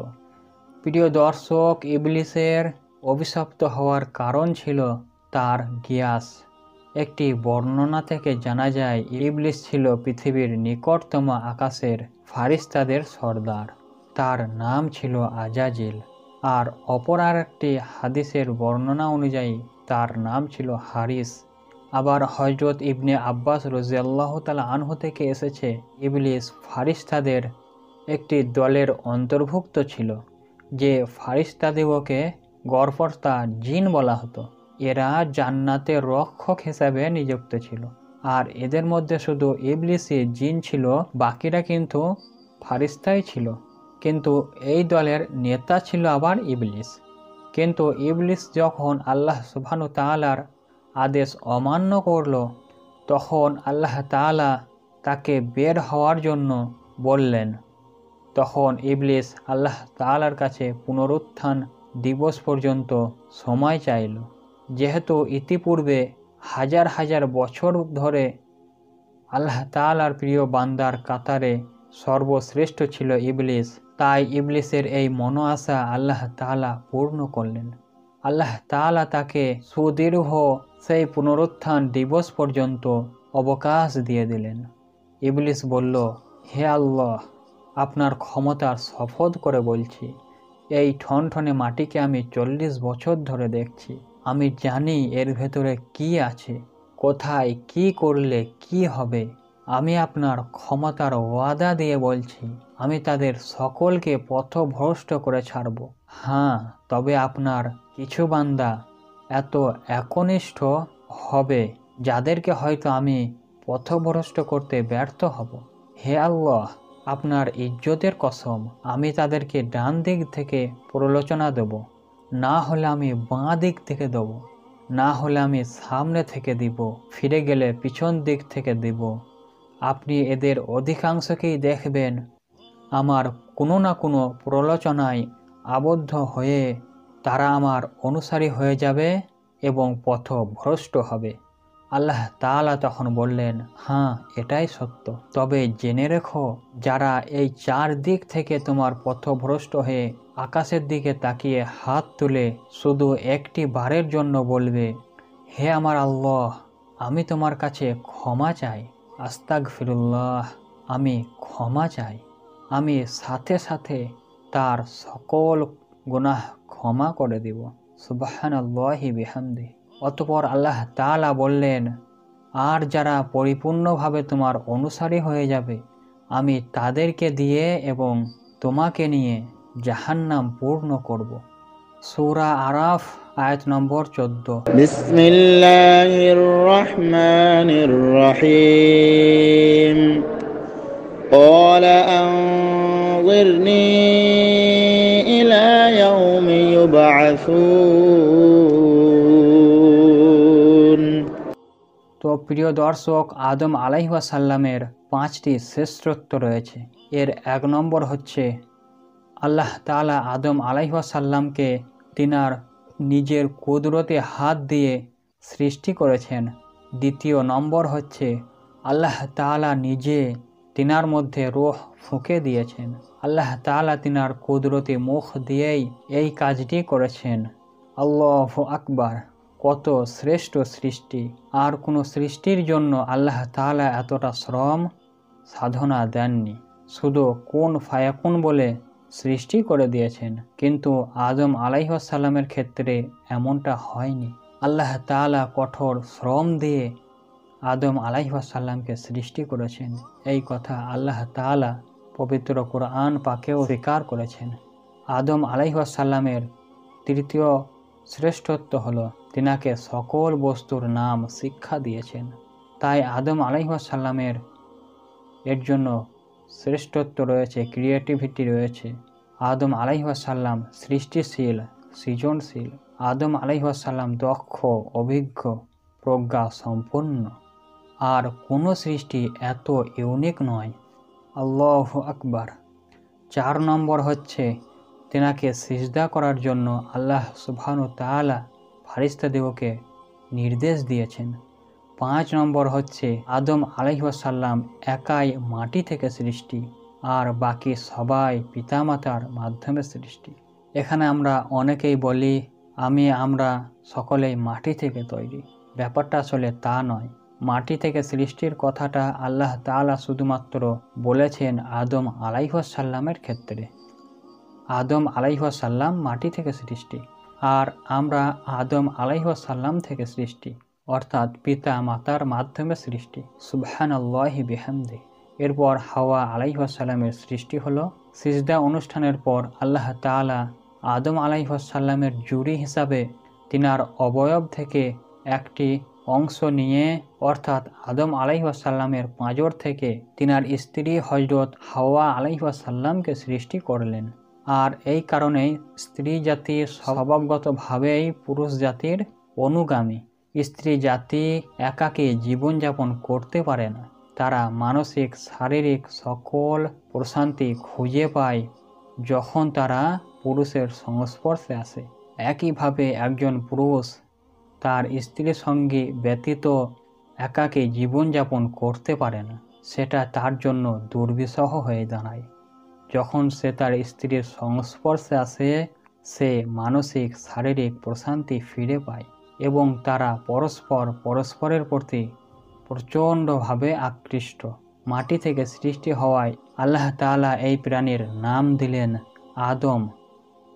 প্রিয় দর্শক, ইবলিসের অভিশপ্ত হওয়ার কারণ ছিল তার গিয়াস। একটি বর্ণনা থেকে জানা যায় ইবলিস ছিল পৃথিবীর নিকটতম আকাশের ফারিস্তাদের সর্দার। তার নাম ছিল আজাজিল। আর অপর আরেকটি হাদিসের বর্ণনা অনুযায়ী তার নাম ছিল হারিস। আবার হযরত ইবনে আব্বাস রাদিয়াল্লাহু তাআলা আনহু থেকে এসেছে, ইবলিস ফারিস্তাদের একটি দলের অন্তর্ভুক্ত ছিল, যে ফারিস্তাদিগকে গড়পড়তা জিন বলা হতো। এরা জান্নাতের রক্ষক হিসাবে নিযুক্ত ছিল। আর এদের মধ্যে শুধু ইবলিসই জিন ছিল, বাকিরা কিন্তু ফারিস্তাই ছিল। কিন্তু এই দলের নেতা ছিল আবার ইবলিস। কিন্তু ইবলিস যখন আল্লাহ সুবহানাহু তাআলার আদেশ অমান্য করল, তখন আল্লাহ তাআলা তাকে বের হওয়ার জন্য বললেন। তখন ইবলিস আল্লাহ তাআলার কাছে পুনরুত্থান দিবস পর্যন্ত সময় চাইল। যেহেতু ইতিপূর্বে হাজার হাজার বছর ধরে আল্লাহ তাআলার প্রিয় বান্দার কাতারে সর্বশ্রেষ্ঠ ছিল ইবলিস, তাই ইবলিসের এই মনো আশা আল্লাহ তাআলা পূর্ণ করলেন। আল্লাহ তাআলা তাকে সুদীর্ঘ সেই পুনরুত্থান দিবস পর্যন্ত অবকাশ দিয়ে দিলেন। ইবলিস বলল, হে আল্লাহ, আপনার ক্ষমতার শপথ করে বলছি, এই ঠনঠনে মাটিকে আমি 40 বছর ধরে দেখছি। আমি জানি এর ভেতরে কি আছে, কোথায় কি করলে কি হবে। আমি আপনার ক্ষমতার ওয়াদা দিয়ে বলছি, আমি তাদের সকলকে পথভ্রষ্ট করে ছাড়ব। হ্যাঁ, তবে আপনার কিছু বান্দা এত একনিষ্ঠ হবে যাদেরকে হয়তো আমি পথভ্রষ্ট করতে ব্যর্থ হব। হে আল্লাহ, আপনার ইজ্জতের কসম, আমি তাদেরকে ডান দিক থেকে প্ররোচনা দেব, না হলে আমি বাঁ দিক থেকে দেব, না হলে আমি সামনে থেকে দিব, ফিরে গেলে পিছন দিক থেকে দিব। আপনি এদের অধিকাংশকেই দেখবেন আমার কোনো না কোনো প্ররোচনায় আবদ্ধ হয়ে তারা আমার অনুসারী হয়ে যাবে এবং পথভ্রষ্ট হবে। আল্লাহ তাআলা তখন বললেন, হ্যাঁ, এটাই সত্য। তবে জেনে রেখো, যারা এই 4 দিক থেকে তোমার পথভ্রষ্ট হয়ে আকাশের দিকে তাকিয়ে হাত তুলে শুধু একটি বারের জন্য বলবে, হে আমার আল্লাহ, আমি তোমার কাছে ক্ষমা চাই, আস্তাগফিরুল্লাহ, আমি ক্ষমা চাই, আমি সাথে সাথে তার সকল গুনাহ ক্ষমা করে দিব। সুবহানাল্লাহি বিহামদিহি। অতঃপর আল্লাহ তাআলা বললেন, আর যারা পরিপূর্ণভাবে তোমার অনুসারী হয়ে যাবে, আমি তাদেরকে দিয়ে এবং তোমাকে নিয়ে জাহান্নাম পূর্ণ করব। সূরা আরাফ আয়াত নম্বর 14। বিসমিল্লাহির রহমানির রহিম। قال أنظرني إلى يوم يبعثون। তো প্রিয় দর্শক, আদম আলাইহিস সালামের 5টি শ্রেষ্ঠত্ব রয়েছে। এর 1 নম্বর হচ্ছে আল্লাহ তাআলা আদম আলাইহিস সালামকে তিনার নিজের কুদরতে হাত দিয়ে সৃষ্টি করেছেন। 2 নম্বর হচ্ছে আল্লাহ তাআলা নিজে তিনার মধ্যে রূহ ফুঁকে দিয়েছেন। আল্লাহ তাআলা তিনার কুদরতে মুখ দিয়েই এই কাজটি করেছেন। আল্লাহু আকবার! কত শ্রেষ্ঠ সৃষ্টি! আর কোনো সৃষ্টির জন্য আল্লাহ তাআলা এতটা শ্রম সাধনা দেননি, শুধু কুন ফায়াকুন বলে সৃষ্টি করে দিয়েছেন। কিন্তু আদম আলাইহিস সালামের ক্ষেত্রে এমনটা হয়নি। আল্লাহ তাআলা কঠোর শ্রম দিয়ে আদম আলাইহিস সালামকে সৃষ্টি করেছেন। এই কথা আল্লাহ তাআলা পবিত্র কোরআন পাকেও স্বীকার করেছেন। আদম আলাইহিস সালামের 3য় শ্রেষ্ঠত্ব হলো তিনাকে সকল বস্তুর নাম শিক্ষা দিয়েছেন। তাই আদম আলাইহিস সালামের এর জন্য শ্রেষ্ঠত্ব রয়েছে, ক্রিয়েটিভিটি রয়েছে। আদম আলাইহিস সালাম সৃষ্টিশীল, সৃজনশীল। আদম আলাইহিস সালাম দক্ষ, অভিজ্ঞ, প্রজ্ঞা সম্পন্ন। আর কোনো সৃষ্টি এত ইউনিক নয়। আল্লাহু আকবার! 4 নম্বর হচ্ছে তেনাকে সিজদা করার জন্য আল্লাহ সুবহানাহু তাআলা ফেরেশতাদেরকে নির্দেশ দিয়েছেন। 5 নম্বর হচ্ছে আদম আলাইহিস সালাম একাই মাটি থেকে সৃষ্টি, আর বাকি সবাই পিতামাতার মাধ্যমে সৃষ্টি। এখানে আমরা অনেকেই বলি আমরা সকলেই মাটি থেকে তৈরি। ব্যাপারটা আসলে তা নয়। মাটি থেকে সৃষ্টির কথাটা আল্লাহ তাআলা শুধুমাত্র বলেছেন আদম আলাইহিস সালামের ক্ষেত্রে। আদম আলাইহিস সালাম মাটি থেকে সৃষ্টি, আর আমরা আদম আলাইহিস সালাম থেকে সৃষ্টি, অর্থাৎ পিতা মাতার মাধ্যমে সৃষ্টি। সুবহানাল্লাহি বিহামদিহি। এরপর হাওয়া আলাইহিস সালামের সৃষ্টি হলো। সিজদা অনুষ্ঠানের পর আল্লাহ তাআলা আদম আলাইহিস সালামের জুরি হিসাবে তিনার অবয়ব থেকে একটি অংশ নিয়ে, অর্থাৎ আদম আলাইহিস সালামের পাঁজর থেকে তিনার স্ত্রী হযরত হাওয়া আলাইহিস সালামকে সৃষ্টি করলেন। আর এই কারণেই স্ত্রী জাতি স্বভাবগতভাবেই পুরুষ জাতির অনুগামী। স্ত্রী জাতি একাকী জীবনযাপন করতে পারে না। তারা মানসিক, শারীরিক সকল প্রশান্তি খুঁজে পায় যখন তারা পুরুষের সংস্পর্শে আসে। একইভাবে একজন পুরুষ তার স্ত্রীর সঙ্গী ব্যতীত একাকী জীবনযাপন করতে পারে না। সেটা তার জন্য দুর্বিষহ হয়ে দাঁড়ায়। যখন সে তার স্ত্রীর সংস্পর্শে আসে, সে মানসিক, শারীরিক প্রশান্তি ফিরে পায় এবং তারা পরস্পরের প্রতি প্রচণ্ডভাবে আকৃষ্ট। মাটি থেকে সৃষ্টি হওয়ায় আল্লাহ তাআলা এই প্রাণীর নাম দিলেন আদম,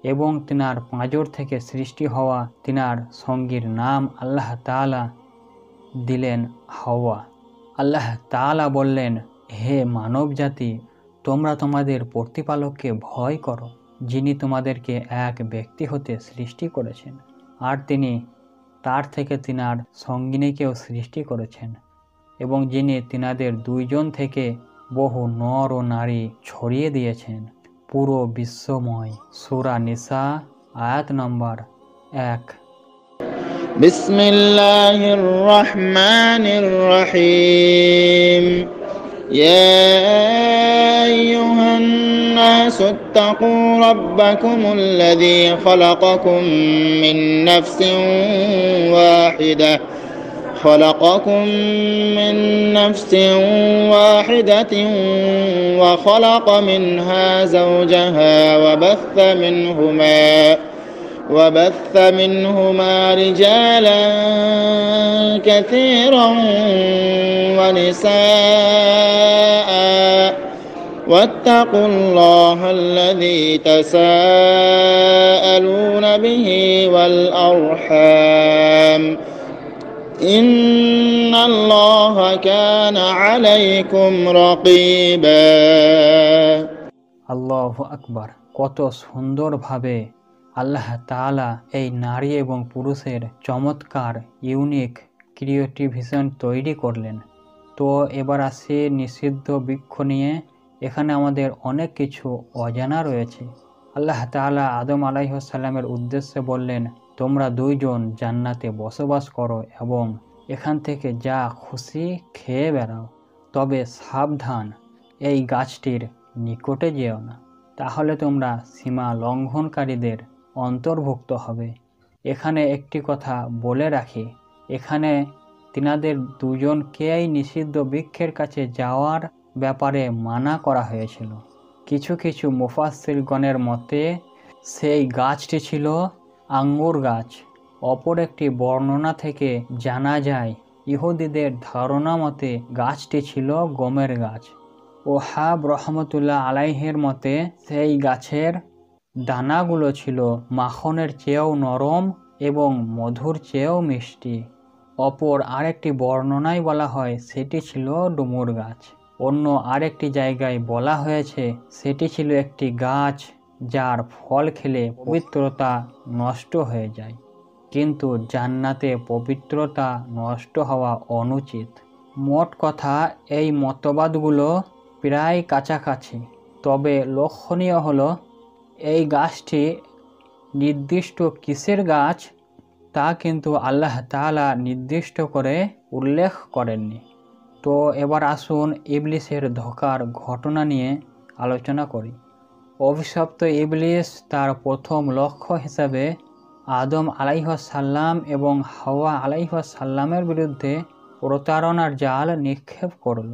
এবং তিনার পাঁজর থেকে সৃষ্টি হওয়া তিনার সঙ্গীর নাম আল্লাহ তাআলা দিলেন হাওয়া। আল্লাহ তাআলা বললেন, হে মানব জাতি, তোমরা তোমাদের প্রতিপালককে ভয় করো, যিনি তোমাদেরকে এক ব্যক্তি হতে সৃষ্টি করেছেন, আর তিনি তার থেকে তিনার সঙ্গিনীকেও সৃষ্টি করেছেন, এবং যিনি তিনাদের 2 জন থেকে বহু নর ও নারী ছড়িয়ে দিয়েছেন পুরো বিশ্বময়। সূরা নিসা আয়াত নম্বর 1। بسم الله الرحمن الرحيم يا أيها الناس اتقوا ربكم الذي خلقكم من نفس واحدة وخلق منها زوجها وبث منهما رجالا كثيرا ونساء واتقوا الله الذي تساءلون به والأرحام إن الله كان عليكم رقيبا আল্লাহু আকবার। কত সুন্দরভাবে আল্লাহ তাআলা এই নারী এবং পুরুষের চমৎকার ইউনিক ক্রিয়েটিভিশন তৈরি করলেন। তো এবার আসি নিষিদ্ধ বৃক্ষ নিয়ে। এখানে আমাদের অনেক কিছু অজানা রয়েছে। আল্লাহ তাআলা আদম আলাইহিস সালামের উদ্দেশ্যে বললেন, তোমরা দুইজন জান্নাতে বসবাস করো এবং এখান থেকে যা খুশি খেয়ে বেড়াও, তবে সাবধান এই গাছটির নিকটে যেও না, তাহলে তোমরা সীমা লঙ্ঘনকারীদের অন্তর্ভুক্ত হবে। এখানে একটি কথা বলে রাখি, এখানে তিনাদের দুজনকেই নিষিদ্ধ বৃক্ষের কাছে যাওয়ার ব্যাপারে মানা করা হয়েছিল। কিছু কিছু মুফাসসিরগণের মতে সেই গাছটি ছিল আঙ্গুর গাছ। অপর একটি বর্ণনা থেকে জানা যায় ইহুদিদের ধারণা মতে গাছটি ছিল গমের গাছ। ওহাব রহমতুল্লাহ আলাইহের মতে সেই গাছের দানাগুলো ছিল মাখনের চেয়েও নরম এবং মধুর চেয়েও মিষ্টি। অপর আরেকটি বর্ণনায় বলা হয় সেটি ছিল ডুমুর গাছ। অন্য আরেকটি জায়গায় বলা হয়েছে সেটি ছিল একটি গাছ যার ফল খেলে পবিত্রতা নষ্ট হয়ে যায়, কিন্তু জান্নাতে পবিত্রতা নষ্ট হওয়া অনুচিত। মোট কথা এই মতবাদগুলো প্রায় কাছাকাছি, তবে লক্ষণীয় হলো এই গাছটি নির্দিষ্ট কিসের গাছ তা কিন্তু আল্লাহ তাআলা নির্দিষ্ট করে উল্লেখ করেননি। তো এবার আসুন ইবলিসের ধোঁকার ঘটনা নিয়ে আলোচনা করি। অভিশপ্ত ইবলিস তার প্রথম লক্ষ্য হিসাবে আদম আলাইহিস সালাম এবং হাওয়া আলাইহিস সালামের বিরুদ্ধে প্রতারণার জাল নিক্ষেপ করল।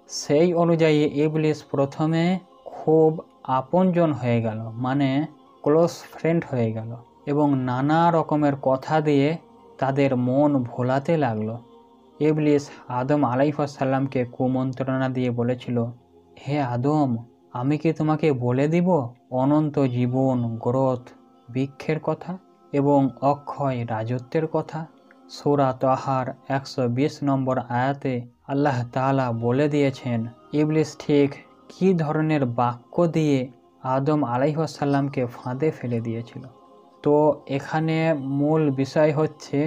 সেই অনুযায়ী ইবলিস প্রথমে খুব আপনজন হয়ে গেল, মানে ক্লোজ ফ্রেন্ড হয়ে গেল, এবং নানা রকমের কথা দিয়ে তাদের মন ভোলাতে লাগলো। ইবলিস আদম আলাইহিস সালামকে কুমন্ত্রণা দিয়ে বলেছিল, হে আদম, আমি কি তোমাকে বলে দিব অনন্ত জীবন, গ্রোথ, বৃক্ষের কথা এবং অক্ষয় রাজত্বের কথা? সূরা তাহার 120 নম্বর আয়াতে আল্লাহ তাআলা বলে দিয়েছেন ইবলিস ঠিক কী ধরনের বাক্য দিয়ে আদম আলাইহিস সালামকে ফাঁদে ফেলে দিয়েছিল। তো এখানে মূল বিষয় হচ্ছে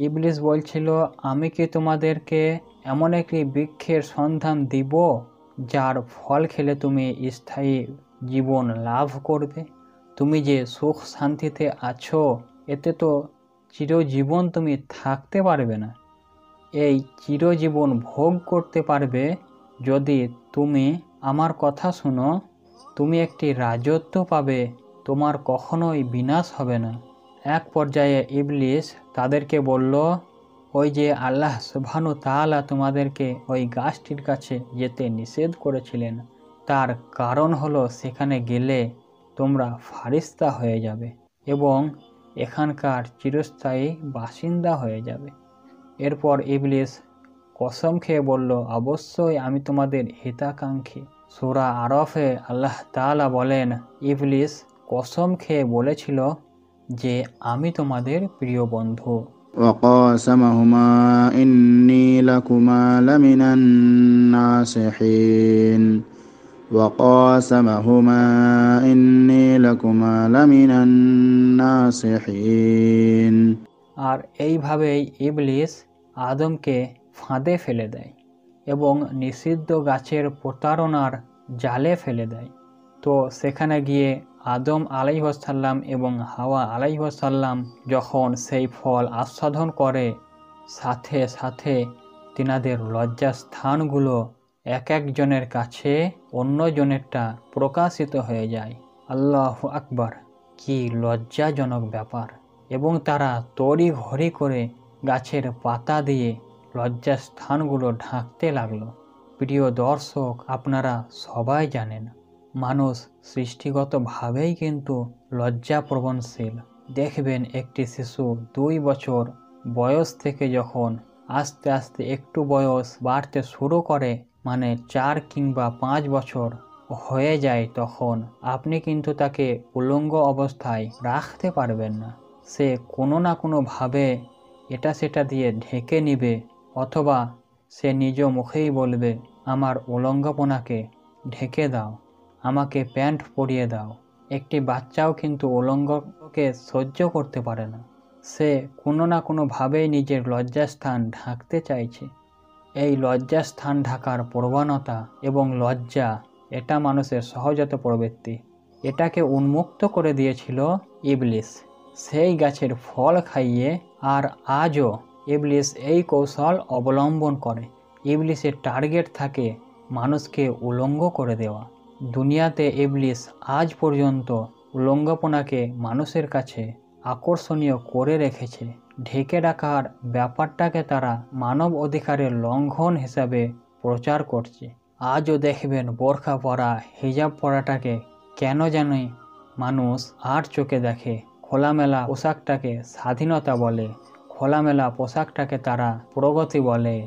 ইবলিস বলছিল, আমি কি তোমাদেরকে এমন একটি বৃক্ষের সন্ধান দিব যার ফল খেলে তুমি স্থায়ী জীবন লাভ করবে? তুমি যে সুখ শান্তিতে আছো এতে তো চিরজীবন তুমি থাকতে পারবে না। এই চিরজীবন ভোগ করতে পারবে যদি তুমি আমার কথা শুনো। তুমি একটি রাজত্ব পাবে, তোমার কখনোই বিনাশ হবে না। এক পর্যায়ে ইবলিস তাদেরকে বলল, ওই যে আল্লাহ সুবহানাহু তাআলা তোমাদেরকে ওই গাছটির কাছে যেতে নিষেধ করেছিলেন, তার কারণ হলো সেখানে গেলে তোমরা ফারিস্তা হয়ে যাবে এবং এখানকার চিরস্থায়ী বাসিন্দা হয়ে যাবে। এরপর ইবলিস কসম খেয়ে বলল, অবশ্যই আমি তোমাদের হিতাকাঙ্ক্ষী। সূরা আরফে আল্লাহ তাআলা বলেন, ইবলিস কসম খেয়ে বলেছিল যে আমি তোমাদের প্রিয় বন্ধু। وقاسمهما إني لكما لمن الناصحين وقاسمهما إني لكما لمن الناصحين। আর এইভাবেই ইবলিস আদমকে ফাঁদে ফেলে দেয়। এবং নিষিদ্ধ গাছের প্রতারণার জালে ফেলে দেয়। তো সেখানে গিয়ে আদম আলাইহিসসালাম এবং হাওয়া আলাইহিসসালাম যখন সেই ফল আস্বাদন করে, সাথে সাথে তিনাদের লজ্জাস্থানগুলো এক একজনের কাছে অন্যজনেরটা প্রকাশিত হয়ে যায়। আল্লাহু আকবার, কি লজ্জাজনক ব্যাপার! এবং তারা তড়িঘড়ি করে গাছের পাতা দিয়ে লজ্জাস্থানগুলো ঢাকতে লাগলো। প্রিয় দর্শক, আপনারা সবাই জানেন মানুষ সৃষ্টিগতভাবেই কিন্তু লজ্জাপ্রবণশীল। দেখবেন একটি শিশু 2 বছর বয়স থেকে যখন আস্তে আস্তে একটু বয়স বাড়তে শুরু করে, মানে 4 কিংবা 5 বছর হয়ে যায়, তখন আপনি কিন্তু তাকে উলঙ্গ অবস্থায় রাখতে পারবেন না। সে কোনো না কোনোভাবে এটা সেটা দিয়ে ঢেকে নিবে, অথবা সে নিজ মুখেই বলবে, আমার উলঙ্গপনাকে ঢেকে দাও, আমাকে প্যান্ট পরিয়ে দাও। একটি বাচ্চাও কিন্তু উলঙ্গকে সহ্য করতে পারে না, সে কোনো না কোনোভাবেই নিজের লজ্জাস্থান ঢাকতে চাইছে। এই লজ্জাস্থান ঢাকার প্রবণতা এবং লজ্জা, এটা মানুষের সহজাত প্রবৃত্তি। এটাকে উন্মুক্ত করে দিয়েছিল ইবলিস সেই গাছের ফল খাইয়ে। আর আজও ইবলিস এই কৌশল অবলম্বন করে। ইবলিসের টার্গেট থাকে মানুষকে উলঙ্গ করে দেওয়া। দুনিয়াতে ইবলিস আজ পর্যন্ত উলঙ্গপনাকে মানুষের কাছে আকর্ষণীয় করে রেখেছে। ঢেকে রাখার ব্যাপারটাকে তারা মানব অধিকারের লঙ্ঘন হিসাবে প্রচার করছে। আজও দেখবেন বোরখা পরা, হিজাব পরাটাকে কেন জানি মানুষ আর চোখে দেখে। খোলামেলা পোশাকটাকে স্বাধীনতা বলে, খোলামেলা পোশাকটাকে তারা প্রগতি বলে,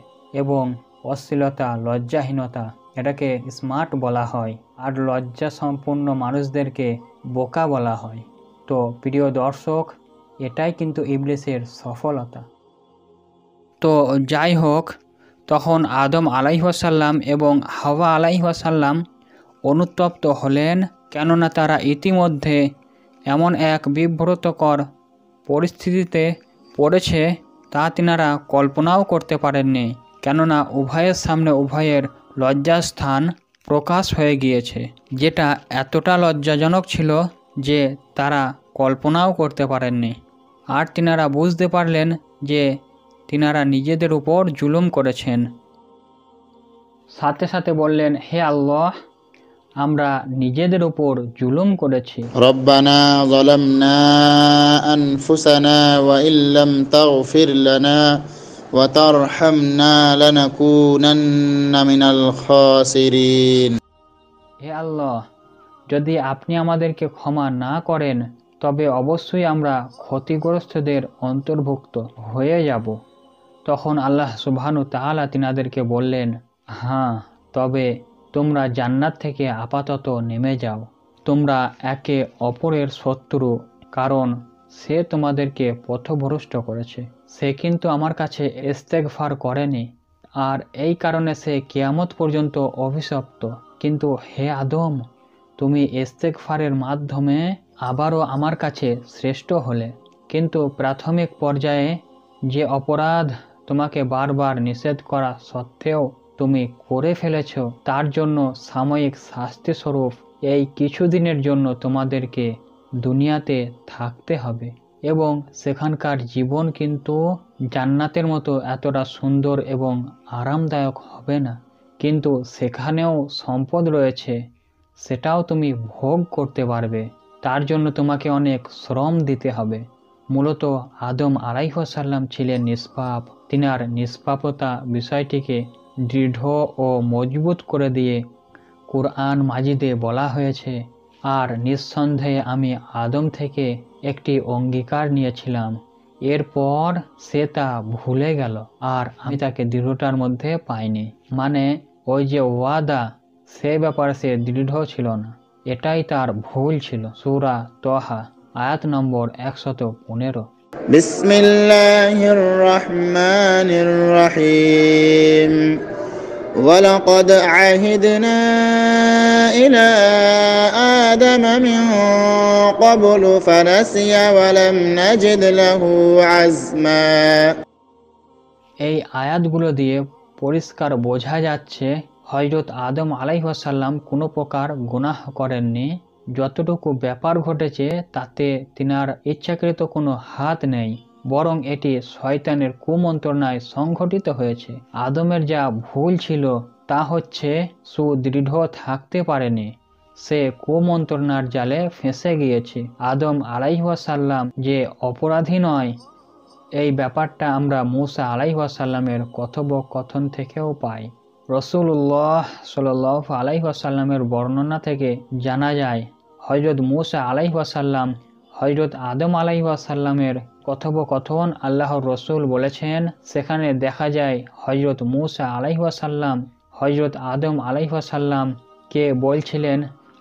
এবং অশ্লীলতা, লজ্জাহীনতা এটাকে স্মার্ট বলা হয়, আর লজ্জা সম্পূর্ণ মানুষদেরকে বোকা বলা হয়। তো প্রিয় দর্শক, এটাই কিন্তু ইবলিসের সফলতা। তো যাই হোক, তখন আদম আলাইহিসসালাম এবং হাওয়া আলাইহিসসালাম অনুতপ্ত হলেন, কেননা তারা ইতিমধ্যে এমন এক বিব্রতকর পরিস্থিতিতে পড়েছে তা তিনারা কল্পনাও করতে পারেননি। কেননা উভয়ের সামনে উভয়ের লজ্জাস্থান প্রকাশ হয়ে গিয়েছে, যেটা এতটা লজ্জাজনক ছিল যে তারা কল্পনাও করতে পারেননি। আর তিনারা বুঝতে পারলেন যে তিনারা নিজেদের উপর জুলুম করেছেন। সাথে সাথে বললেন, হে আল্লাহ, আমরা নিজেদের উপর জুলুম করেছি। রব্বানা যালামনা আনফুসানা ওয়া ইল্লাম তাগফির লানা ওয়া তারহামনা লানাকুনান্না মিনাল খাসিরিন। হে আল্লাহ, যদি আপনি আমাদেরকে ক্ষমা না করেন তবে অবশ্যই আমরা ক্ষতিগ্রস্তদের অন্তর্ভুক্ত হয়ে যাব। তখন আল্লাহ সুবহানাহু ওয়া তাআলা তিনাদেরকে বললেন, হ্যাঁ, তবে তোমরা জান্নাত থেকে আপাতত নেমে যাও। তোমরা একে অপরের শত্রু, কারণ সে তোমাদেরকে পথভ্রষ্ট করেছে। সে কিন্তু আমার কাছে ইস্তেগফার করেনি, আর এই কারণে সে কিয়ামত পর্যন্ত অভিশপ্ত। কিন্তু হে আদম, তুমি ইস্তেগফারের মাধ্যমে আবারও আমার কাছে শ্রেষ্ঠ হলে। কিন্তু প্রাথমিক পর্যায়ে যে অপরাধ তোমাকে বারবার নিষেধ করা সত্ত্বেও তুমি করে ফেলেছ, তার জন্য সাময়িক শাস্তিস্বরূপ এই কিছুদিনের জন্য তোমাদেরকে দুনিয়াতে থাকতে হবে, এবং সেখানকার জীবন কিন্তু জান্নাতের মতো এতটা সুন্দর এবং আরামদায়ক হবে না। কিন্তু সেখানেও সম্পদ রয়েছে, সেটাও তুমি ভোগ করতে পারবে। তার জন্য তোমাকে অনেক শ্রম দিতে হবে। মূলত আদম আলাইহিসসালাম ছিলেন নিষ্পাপ। তিনার নিষ্পাপতা বিষয়টিকে দৃঢ় ও মজবুত করে দিয়ে কুরআন মাজিদে বলা হয়েছে, আর নিঃসন্দেহে আমি আদম থেকে একটি অঙ্গীকার নিয়েছিলাম, এরপর সে তা ভুলে গেল, আর আমি তাকে দৃঢ়তার মধ্যে পাইনি। মানে ওই যে ওয়াদা, সে ব্যাপারে সে দৃঢ় ছিল না, এটাই তার ভুল ছিল। সূরা তাহা আয়াত নম্বর 115। বিসমিল্লাহির রহমানির রহিম। ولقد عهدنا إلى آدم من قبل فنسي ولم نجد له عزما। এই আয়াতগুলো দিয়ে পরিষ্কার বোঝা যাচ্ছে হযরত আদম আলাইহিসসালাম কোনো প্রকার গুনাহ করেননি। যতটুকু ব্যাপার ঘটেছে তাতে তিনার ইচ্ছাকৃত কোনো হাত নেই, বরং এটি শয়তানের কুমন্ত্রণায় সংঘটিত হয়েছে। আদমের যা ভুল ছিল তা হচ্ছে সুদৃঢ় থাকতে পারেনি, সে কুমন্ত্রণার জালে ফেঁসে গিয়েছে। আদম আলাইহিসসালাম যে অপরাধী নয়, এই ব্যাপারটা আমরা মূসা আলাইহিসসালামের কথোপকথন থেকেও পাই। রাসূলুল্লাহ সাল্লাল্লাহু আলাইহি ওয়াসাল্লামের বর্ণনা থেকে জানা যায় হযরত মূসা আলাইহিসসালাম হযরত আদম আলাইহিসসালামের কথোপকথন আল্লাহর রসুল বলেছেন। সেখানে দেখা যায় হযরত মূসা আলাইহিসসালাম হযরত আদম আলাইহিসসালামকে বলছিলেন,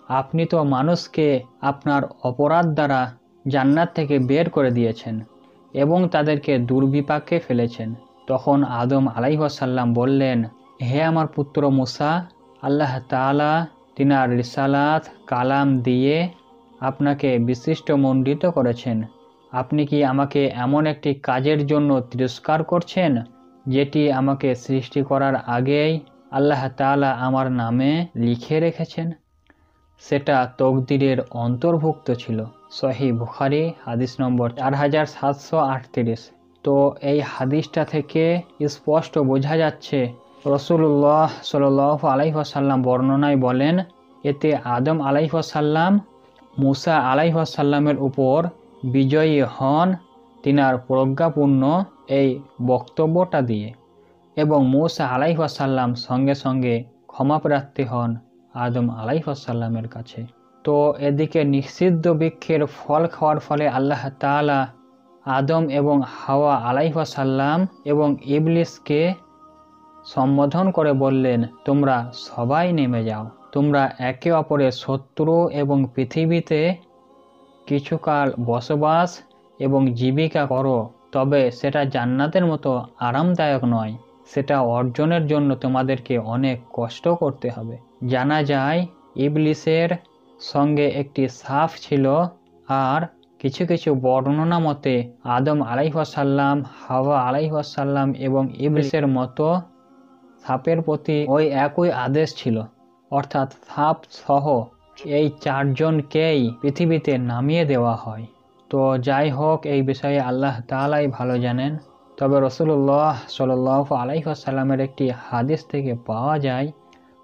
আপনি তো মানুষকে আপনার অপরাধ দ্বারা জান্নাত থেকে বের করে দিয়েছেন এবং তাদেরকে দুর্বিপাকে ফেলেছেন। তখন আদম আলাইহিসসালাম বললেন, হে আমার পুত্র মূসা, আল্লাহ তাআলা তিনার রিসালাত কালাম দিয়ে আপনাকে বিশিষ্ট মণ্ডিত করেছেন। আপনি কি আমাকে এমন একটি কাজের জন্য তিরস্কার করছেন যেটি আমাকে সৃষ্টি করার আগেই আল্লাহ তাআলা আমার নামে লিখে রেখেছেন? সেটা তকদিরের অন্তর্ভুক্ত ছিল। সহিহ বুখারী হাদিস নম্বর 4738। তো এই হাদিসটা থেকে স্পষ্ট বোঝা যাচ্ছে রাসূলুল্লাহ সাল্লাল্লাহু আলাইহি ওয়াসাল্লাম বর্ণনায় বলেন, এতে আদম আলাইহিসসালাম মূসা আলাইহিসসালামের উপর বিজয়ী হন তিনার প্রজ্ঞাপূর্ণ এই বক্তব্যটা দিয়ে, এবং মূসা আলাইহিসসালাম সঙ্গে সঙ্গে ক্ষমাপ্রার্থী হন আদম আলাইহিসসালামের কাছে। তো এদিকে নিষিদ্ধ বৃক্ষের ফল খাওয়ার ফলে আল্লাহ তাআলা আদম এবং হাওয়া আলাইহিসসালাম এবং ইবলিসকে সম্বোধন করে বললেন, তোমরা সবাই নেমে যাও, তোমরা একে অপরের শত্রু এবং পৃথিবীতে কিছুকাল বসবাস এবং জীবিকা করো, তবে সেটা জান্নাতের মতো আরামদায়ক নয়, সেটা অর্জনের জন্য তোমাদেরকে অনেক কষ্ট করতে হবে। জানা যায় ইবলিসের সঙ্গে একটি সাপ ছিল, আর কিছু কিছু বর্ণনা মতে আদম আলাইহিসসালাম, হাওয়া আলাইহিসসালাম এবং ইবলিসের মতো সাপের প্রতি ওই একই আদেশ ছিল, অর্থাৎ সাপ সহ এই চারজনকেই পৃথিবীতে নামিয়ে দেওয়া হয়। তো যাই হোক, এই বিষয়ে আল্লাহ তাআলাই ভালো জানেন। তবে রাসূলুল্লাহ সাল্লাল্লাহু আলাইহি ওয়াসাল্লামের একটি হাদিস থেকে পাওয়া যায়,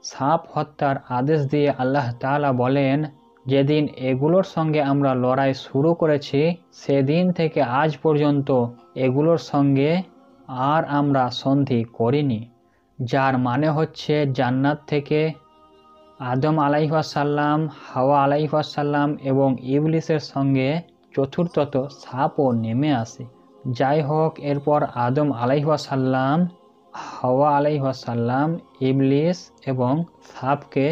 সাপ হত্যার আদেশ দিয়ে আল্লাহ তাআলা বলেন, যেদিন এগুলোর সঙ্গে আমরা লড়াই শুরু করেছি সেদিন থেকে আজ পর্যন্ত এগুলোর সঙ্গে আর আমরা সন্ধি করিনি। যার মানে হচ্ছে জান্নাত থেকে আদম আলাইহিসসালাম, হাওয়া আলাইহিসসালাম এবং ইবলিসের সঙ্গে চতুর্থত সাপও নেমে আসে। যাই হোক, এরপর আদম আলাইহিসসালাম, হাওয়া আলাইহিসসালাম, ইবলিস এবং সাপকে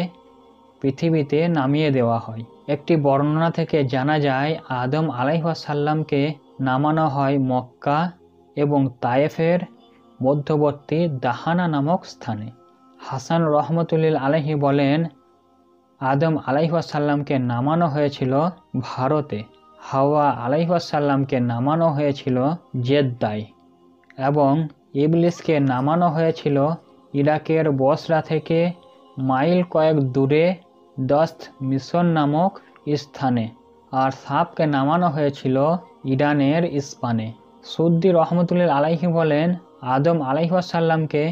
পৃথিবীতে নামিয়ে দেওয়া হয়। একটি বর্ণনা থেকে জানা যায় আদম আলাইহিসসালামকে নামানো হয় মক্কা এবং তায়েফের মধ্যবর্তী দাহানা নামক স্থানে। হাসান রহমতুল্লাহ আলাইহি বলেন, আদম আলাইহিসসালামকে নামানো হয়েছিল ভারতে, হাওয়া আলাইহিসসালামকে নামানো হয়েছিল জেদ্দায় এবং ইবলিসকে নামানো হয়েছিল ইরাকের বসরা থেকে মাইল কয়েক দূরে দস্ত মিশন নামক স্থানে, আর সাপকে নামানো হয়েছিল ইরানের ইস্পানে। সুদ্দি রহমতুল্লাহ আলাইহি বলেন, আদম আলাইহিসসালামকে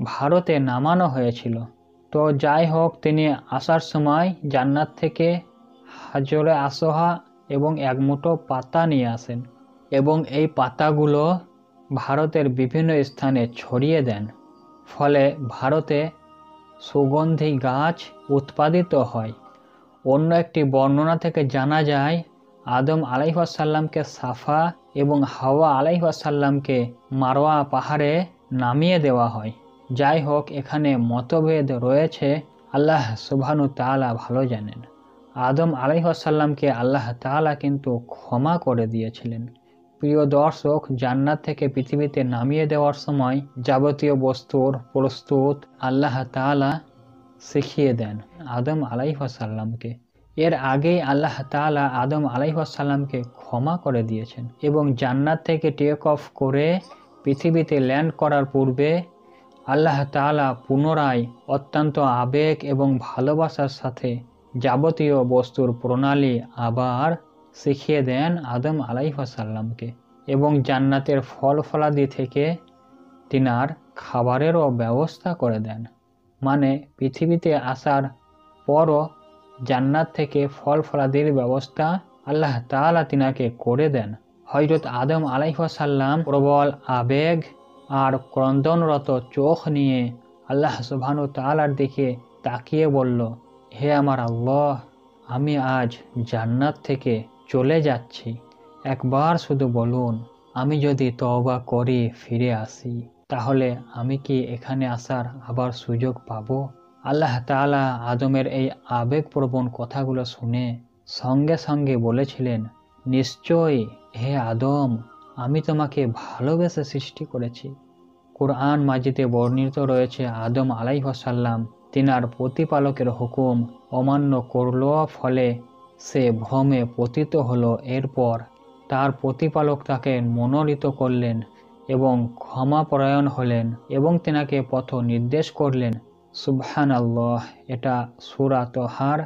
ভারতে নামানো হয়েছিল। তো যাই হোক, তিনি আসার সময় জান্নাত থেকে হাজরে আসোহা এবং এক মুঠো পাতা নিয়ে আসেন এবং এই পাতাগুলো ভারতের বিভিন্ন স্থানে ছড়িয়ে দেন, ফলে ভারতে সুগন্ধি গাছ উৎপাদিত হয়। অন্য একটি বর্ণনা থেকে জানা যায় আদম আলাইহিসসালামকে সাফা এবং হাওয়া আলাইহিসসালামকে মারওয়া পাহাড়ে নামিয়ে দেওয়া হয়। যাই হোক, এখানে মতভেদ রয়েছে, আল্লাহ সুবহানাহু তাআলা ভালো জানেন। আদম আলাইহিসসালামকে আল্লাহ তাআলা কিন্তু ক্ষমা করে দিয়েছিলেন। প্রিয় দর্শক, জান্নাত থেকে পৃথিবীতে নামিয়ে দেওয়ার সময় যাবতীয় বস্তুর প্রস্তুত আল্লাহ তাআলা শিখিয়ে দেন আদম আলাইহিসসালামকে। এর আগেই আল্লাহ তাআলা আদম আলাইহিসসালামকে ক্ষমা করে দিয়েছেন এবং জান্নাত থেকে টেক অফ করে পৃথিবীতে ল্যান্ড করার পূর্বে আল্লাহ তাআলা পুনরায় অত্যন্ত আবেগ এবং ভালোবাসার সাথে যাবতীয় বস্তুর প্রণালী আবার শিখিয়ে দেন আদম আলাইহিসসালামকে এবং জান্নাতের ফল ফলাদি থেকে তিনার খাবারেরও ব্যবস্থা করে দেন। মানে পৃথিবীতে আসার পরও জান্নাত থেকে ফল ফলাদির ব্যবস্থা আল্লাহ তাআলা তিনাকে করে দেন। হযরত আদম আলাইহিসসালাম প্রবল আবেগ আর ক্রন্দনরত চোখ নিয়ে আল্লাহ সুবহানাহু ওয়া তাআলার দিকে তাকিয়ে বলল, হে আমার আল্লাহ, আমি আজ জান্নাত থেকে চলে যাচ্ছি, একবার শুধু বলুন, আমি যদি তওবা করি ফিরে আসি তাহলে আমি কি এখানে আসার আবার সুযোগ পাবো? আল্লাহ তাআলা আদমের এই আবেগপ্রবণ কথাগুলো শুনে সঙ্গে সঙ্গে বলেছিলেন, নিশ্চয়ই হে আদম, আমি তোমাকে ভালোবেসে সৃষ্টি করেছি। কুরআন মাজিদে বর্ণিত রয়েছে আদম আলাইহিসসালাম তিনার প্রতিপালকের হুকুম অমান্য করল, ফলে সে ভ্রমে পতিত হলো। এরপর তার প্রতিপালক তাকে মনোনীত করলেন এবং ক্ষমাপরায়ণ হলেন এবং তিনাকে পথ নির্দেশ করলেন। সুবহানাল্লাহ। এটা সূরা তাহার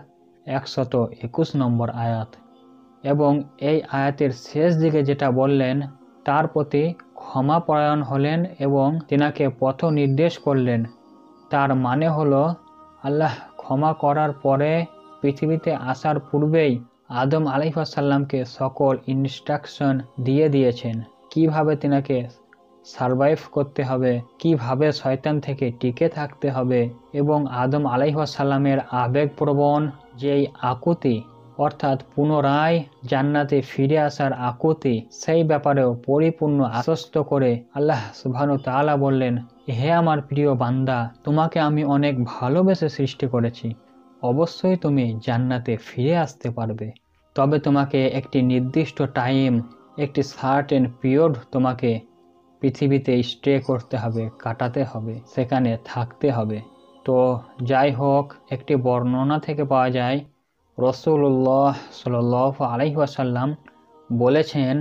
121 নম্বর আয়াত। এবং এই আয়াতের শেষ দিকে যেটা বললেন, তার প্রতি ক্ষমাপরায়ণ হলেন এবং তিনাকে পথ নির্দেশ করলেন, তার মানে হলো আল্লাহ ক্ষমা করার পরে পৃথিবীতে আসার পূর্বেই আদম আলাইহিসসালামকে সকল ইনস্ট্রাকশন দিয়ে দিয়েছেন, কিভাবে তিনাকে সারভাইভ করতে হবে, কিভাবে শয়তান থেকে টিকে থাকতে হবে। এবং আদম আলাইহিসসালামের আবেগপ্রবণ যেই আকুতি, অর্থাৎ পুনরায় জান্নাতে ফিরে আসার আকুতি, সেই ব্যাপারেও পরিপূর্ণ আশ্বস্ত করে আল্লাহ সুবহানাহু ওয়া তাআলা বললেন, হে আমার প্রিয় বান্দা, তোমাকে আমি অনেক ভালোবেসে সৃষ্টি করেছি, অবশ্যই তুমি জান্নাতে ফিরে আসতে পারবে, তবে তোমাকে একটি নির্দিষ্ট টাইম, একটি সার্টেন পিরিয়ড তোমাকে পৃথিবীতে স্টে করতে হবে, কাটাতে হবে, সেখানে থাকতে হবে। তো যাই হোক, একটি বর্ণনা থেকে পাওয়া যায় রাসূলুল্লাহ সাল্লাল্লাহু আলাইহি ওয়াসাল্লাম বলেছেন,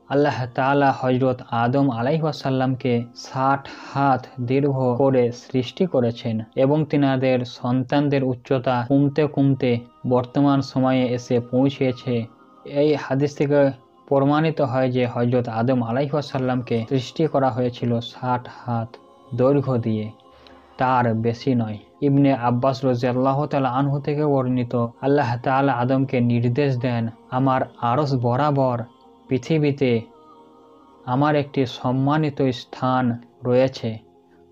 আল্লাহ তাআলা হযরত আদম আলাইহিসসালামকে 60 হাত দীর্ঘ করে সৃষ্টি করেছেন এবং তিনাদের সন্তানদের উচ্চতা কমতে কমতে বর্তমান সময়ে এসে পৌঁছেছে। এই হাদিস থেকে প্রমাণিত হয় যে হযরত আদম আলাইহিসসালামকে সৃষ্টি করা হয়েছিল 60 হাত দৈর্ঘ্য দিয়ে, তার বেশি নয়। ইবনে আব্বাস রাদিয়াল্লাহু তাআলা আনহু থেকে বর্ণিত, আল্লাহ তাআলা আদমকে নির্দেশ দেন, আমার আরশ বরাবর পৃথিবীতে আমার একটি সম্মানিত স্থান রয়েছে,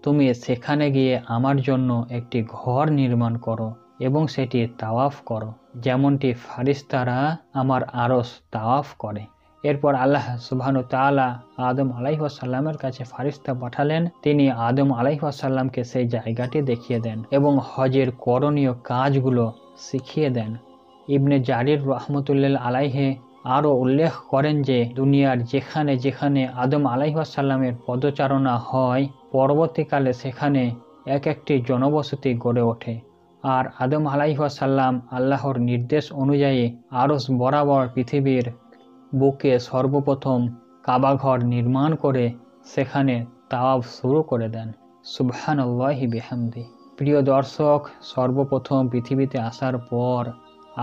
তুমি সেখানে গিয়ে আমার জন্য একটি ঘর নির্মাণ করো এবং সেটি তাওয়াফ করো, যেমনটি ফারিস্তারা আমার আরশ তাওয়াফ করে। এরপর আল্লাহ সুবহানাহু ওয়া তাআলা আদম আলাইহিসসালামের কাছে ফারিস্তা পাঠালেন, তিনি আদম আলাইহিসসালামকে সেই জায়গাটি দেখিয়ে দেন এবং হজের করণীয় কাজগুলো শিখিয়ে দেন। ইবনে জারির রাহমাতুল্লাহ আলাইহি আরও উল্লেখ করেন যে দুনিয়ার যেখানে যেখানে আদম আলাইহিসসালামের পদচারণা হয়, পরবর্তীকালে সেখানে এক একটি জনবসতি গড়ে ওঠে। আর আদম আলাইহিসসালাম আল্লাহর নির্দেশ অনুযায়ী আরশ বরাবর পৃথিবীর বুকে সর্বপ্রথম কাবাঘর নির্মাণ করে সেখানে তাওয়াফ শুরু করে দেন। সুবহানাল্লাহি বিহামদি। প্রিয় দর্শক, সর্বপ্রথম পৃথিবীতে আসার পর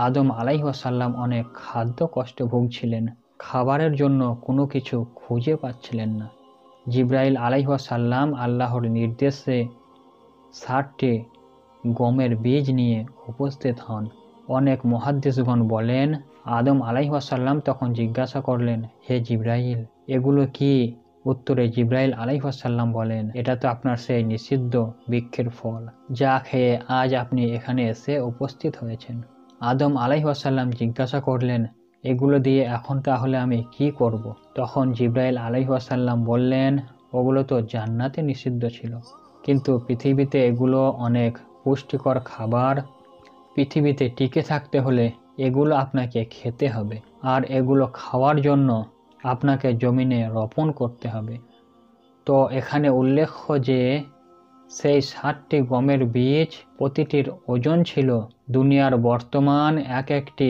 আদম আলাইহিসসালাম অনেক খাদ্য কষ্টে ভুগছিলেন, খাবারের জন্য কোনো কিছু খুঁজে পাচ্ছিলেন না। জিবরাইল আলাইহিসসালাম আল্লাহর নির্দেশে 60টি গমের বীজ নিয়ে উপস্থিত হন। অনেক মুহাদ্দিসগণ বলেন, আদম আলাইহিসসালাম তখন জিজ্ঞাসা করলেন, হে জিবরাইল, এগুলো কি? উত্তরে জিবরাইল আলাইহিসসালাম বলেন, এটা তো আপনার সেই নিষিদ্ধ বৃক্ষের ফল, যা খেয়ে আজ আপনি এখানে এসে উপস্থিত হয়েছেন। আদম আলাইহিসসালাম জিজ্ঞাসা করলেন, এগুলো দিয়ে এখন তাহলে আমি কি করব? তখন জিবরাইল আলাইহিসসালাম বললেন, ওগুলো তো জান্নাতে নিষিদ্ধ ছিল, কিন্তু পৃথিবীতে এগুলো অনেক পুষ্টিকর খাবার, পৃথিবীতে টিকে থাকতে হলে এগুলো আপনাকে খেতে হবে, আর এগুলো খাওয়ার জন্য আপনাকে জমিনে রোপণ করতে হবে। তো এখানে উল্লেখ্য যে সেই 60টি গমের বীজ প্রতিটির ওজন ছিল দুনিয়ার বর্তমান এক একটি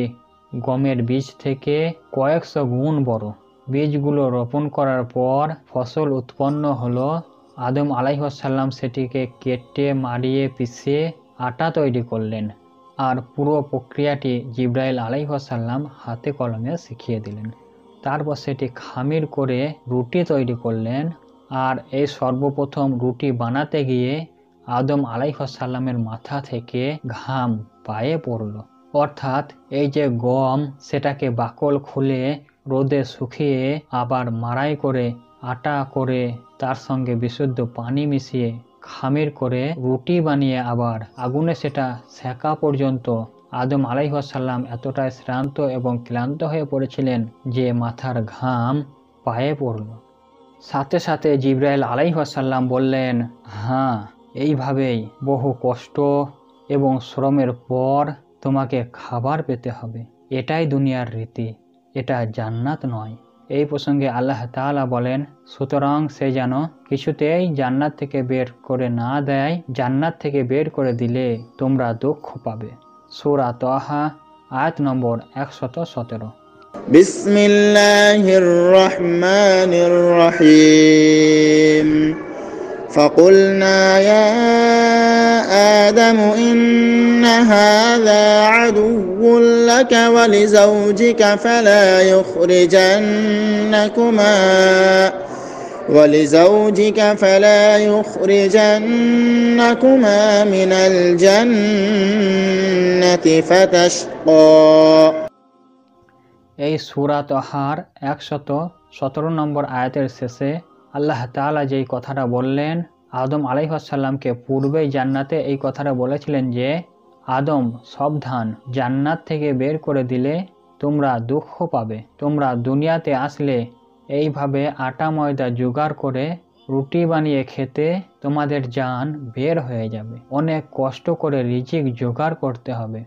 গমের বীজ থেকে কয়েকশো গুণ বড়। বীজগুলো রোপণ করার পর ফসল উৎপন্ন হলো আদম আলাইহিসসালাম সেটিকে কেটে মাড়িয়ে পিষে আটা তৈরি করলেন, আর পুরো প্রক্রিয়াটি জিব্রাইল আলাইহিসসালাম হাতে কলমে শিখিয়ে দিলেন। তারপর সেটি খামির করে রুটি তৈরি করলেন, আর এই সর্বপ্রথম রুটি বানাতে গিয়ে আদম আলাইহিসসালামের মাথা থেকে ঘাম পায়ে পড়ল। অর্থাৎ এই যে গম, সেটাকে বাকল খুলে রোদে শুকিয়ে আবার মাড়াই করে আটা করে তার সঙ্গে বিশুদ্ধ পানি মিশিয়ে খামির করে রুটি বানিয়ে আবার আগুনে সেটা সেকা পর্যন্ত আদম আলাইহিসসালাম এতটাই শ্রান্ত এবং ক্লান্ত হয়ে পড়েছিলেন যে মাথার ঘাম পায়ে পড়ল। সাথে সাথে জিব্রাইল আলাইহিসসালাম বললেন, হ্যাঁ, এইভাবেই বহু কষ্ট এবং শ্রমের পর তোমাকে খাবার পেতে হবে। এটাই দুনিয়ার রীতি, এটা জান্নাত নয়। এই প্রসঙ্গে আল্লাহ তাআলা বলেন, সুতরাং সে যেন কিছুতেই জান্নাত থেকে বের করে না দেয়, জান্নাত থেকে বের করে দিলে তোমরা দুঃখ পাবে। সূরা তাহা আয়াত নম্বর 117। বিসমিল্লাহির রহমানির রহিম। فقلنا يا آدم إن هذا عدو لك ولزوجك فلا يخرجنكما من الجنة فتشقى। এই সূরা তাহার 117 নম্বর আয়াতের শেষে আল্লাহ তাআলা যেই কথাটা বললেন, আদম আলাইহিসসালামকে পূর্বেই জান্নাতে এই কথাটা বলেছিলেন যে, আদম সাবধান, জান্নাত থেকে বের করে দিলে তোমরা দুঃখ পাবে। তোমরা দুনিয়াতে আসলে এইভাবে আটা ময়দা জোগাড় করে রুটি বানিয়ে খেতে তোমাদের জান বের হয়ে যাবে। অনেক কষ্ট করে রিজিক জোগাড় করতে হবে,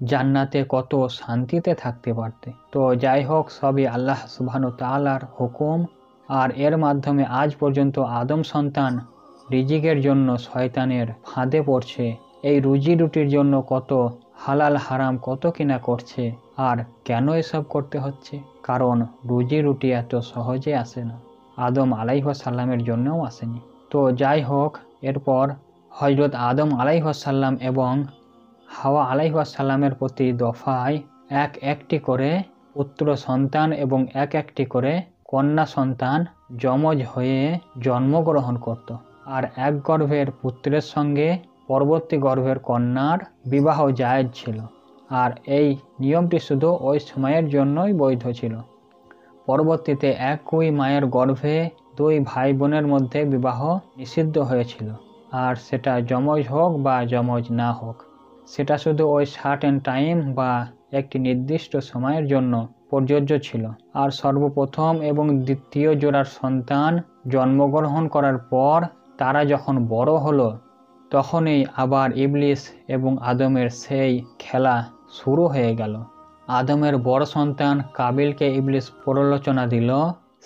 জান্নাতে কত শান্তিতে থাকতে পারতে। তো যাই হোক, সবই আল্লাহ সুবহানাহু তাআলার হুকুম। আর এর মাধ্যমে আজ পর্যন্ত আদম সন্তান রিজিকের জন্য শয়তানের ফাঁদে পড়ছে। এই রুজি রুটির জন্য কত হালাল হারাম কত কিনা করছে। আর কেন এসব করতে হচ্ছে? কারণ রুজি রুটি এত সহজে আসে না, আদম আলাইহিসসালামের জন্যও আসেনি। তো যাই হোক, এরপর হযরত আদম আলাইহিসসালাম এবং হাওয়া আলাইহিসসালামের প্রতি দফায় এক একটি করে পুত্র সন্তান এবং এক একটি করে কন্যা সন্তান যমজ হয়ে জন্মগ্রহণ করত। আর এক গর্ভের পুত্রের সঙ্গে পরবর্তী গর্ভের কন্যার বিবাহ জায়েজ ছিল। আর এই নিয়মটি শুধু ওই সময়ের জন্যই বৈধ ছিল। পরবর্তীতে একই মায়ের গর্ভে দুই ভাই বোনের মধ্যে বিবাহ নিষিদ্ধ হয়েছিল। আর সেটা যমজ হোক বা যমজ না হোক, সেটা শুধু ওই সার্টেন টাইম বা একটি নির্দিষ্ট সময়ের জন্য প্রযোজ্য ছিল। আর সর্বপ্রথম এবং দ্বিতীয় জোড়ার সন্তান জন্মগ্রহণ করার পর তারা যখন বড় হলো, তখনই আবার ইবলিস এবং আদমের সেই খেলা শুরু হয়ে গেল। আদমের বড় সন্তান কাবিলকে ইবলিস প্ররোচনা দিল।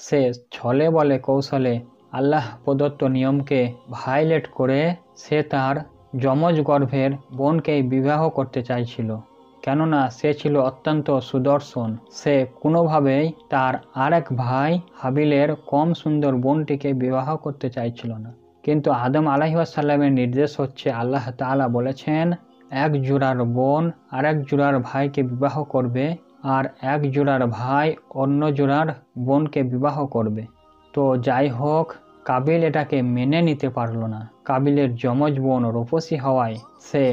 সে ছলে বলে কৌশলে আল্লাহ প্রদত্ত নিয়মকে ভায়োলেট করে সে তার যমজ গর্ভের বোনকেই বিবাহ করতে চাইছিল। কেননা সে ছিল অত্যন্ত সুদর্শন। সে কোনোভাবেই তার আরেক ভাই হাবিলের কম সুন্দর বোনটিকে বিবাহ করতে চাইছিল না। কিন্তু আদম আলাইহিসসালামের নির্দেশ হচ্ছে, আল্লাহ তাআলা বলেছেন, এক জোড়ার বোন আরেক জোড়ার ভাইকে বিবাহ করবে, আর এক জোড়ার ভাই অন্য জোড়ার বোনকে বিবাহ করবে। তো যাই হোক, কাবিল এটাকে মেনে নিতে পারল না। কাবিলের যমজ বোন রূপসী হওয়ায় সে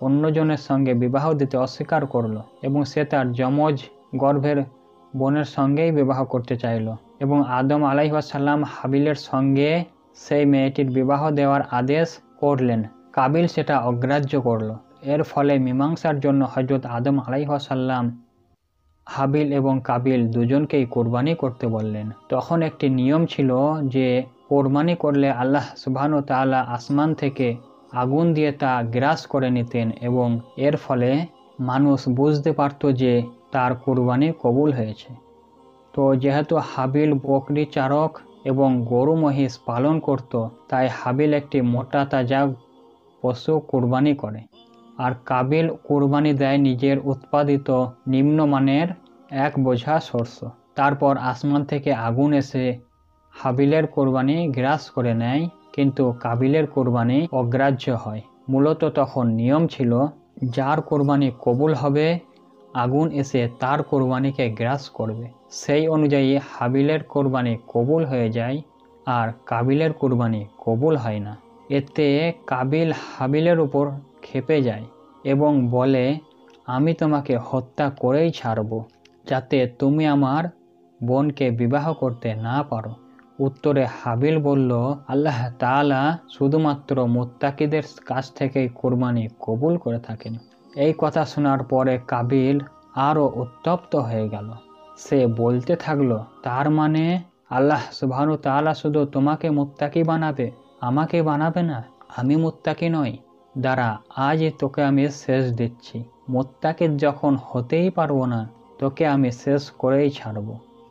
অন্যজনের সঙ্গে বিবাহ দিতে অস্বীকার করলো এবং সে তার যমজ গর্ভের বোনের সঙ্গেই বিবাহ করতে চাইল। এবং আদম আলাইহিসসালাম হাবিলের সঙ্গে সেই মেয়েটির বিবাহ দেওয়ার আদেশ করলেন। কাবিল সেটা অগ্রাহ্য করল। এর ফলে মীমাংসার জন্য হযরত আদম আলাইহিসসালাম হাবিল এবং কাবিল দুজনকেই কোরবানি করতে বললেন। তখন একটি নিয়ম ছিল যে কোরবানি করলে আল্লাহ সুবহানাহু ওয়া তাআলা আসমান থেকে আগুন দিয়ে তা গ্রাস করে নিতেন এবং এর ফলে মানুষ বুঝতে পারত যে তার কোরবানি কবুল হয়েছে। তো যেহেতু হাবিল বকরি চারক এবং গরু মহিষ পালন করত, তাই হাবিল একটি মোটা তাজা পশু কোরবানি করে, আর কাবিল কোরবানি দেয় নিজের উৎপাদিত নিম্নমানের এক বোঝা শস্য। তারপর আসমান থেকে আগুন এসে হাবিলের কোরবানি গ্রাস করে নেয়, কিন্তু কাবিলের কোরবানি অগ্রাহ্য হয়। মূলত তখন নিয়ম ছিল, যার কোরবানি কবুল হবে আগুন এসে তার কোরবানিকে গ্রাস করবে। সেই অনুযায়ী হাবিলের কোরবানি কবুল হয়ে যায় আর কাবিলের কোরবানি কবুল হয় না। এতে কাবিল হাবিলের উপর ক্ষেপে যায় এবং বলে, আমি তোমাকে হত্যা করেই ছাড়ব, যাতে তুমি আমার বোনকে বিবাহ করতে না পারো। উত্তরে হাবিল বলল, আল্লাহ তাআলা শুধুমাত্র মুত্তাকিদের কাছ থেকেই কোরবানি কবুল করে থাকেন। এই কথা শোনার পরে কাবিল আরও উত্তপ্ত হয়ে গেল। সে বলতে থাকলো, তার মানে আল্লাহ সুবহানাহু তাআলা শুধু তোমাকে মুত্তাকি বানাবে, আমাকে বানাবে না? আমি মুত্তাকি নই? দাঁড়া, আজই তোকে আমি শেষ দিচ্ছি। মুত্তাকি যখন হতেই পারবো না, তোকে আমি শেষ করেই ছাড়ব।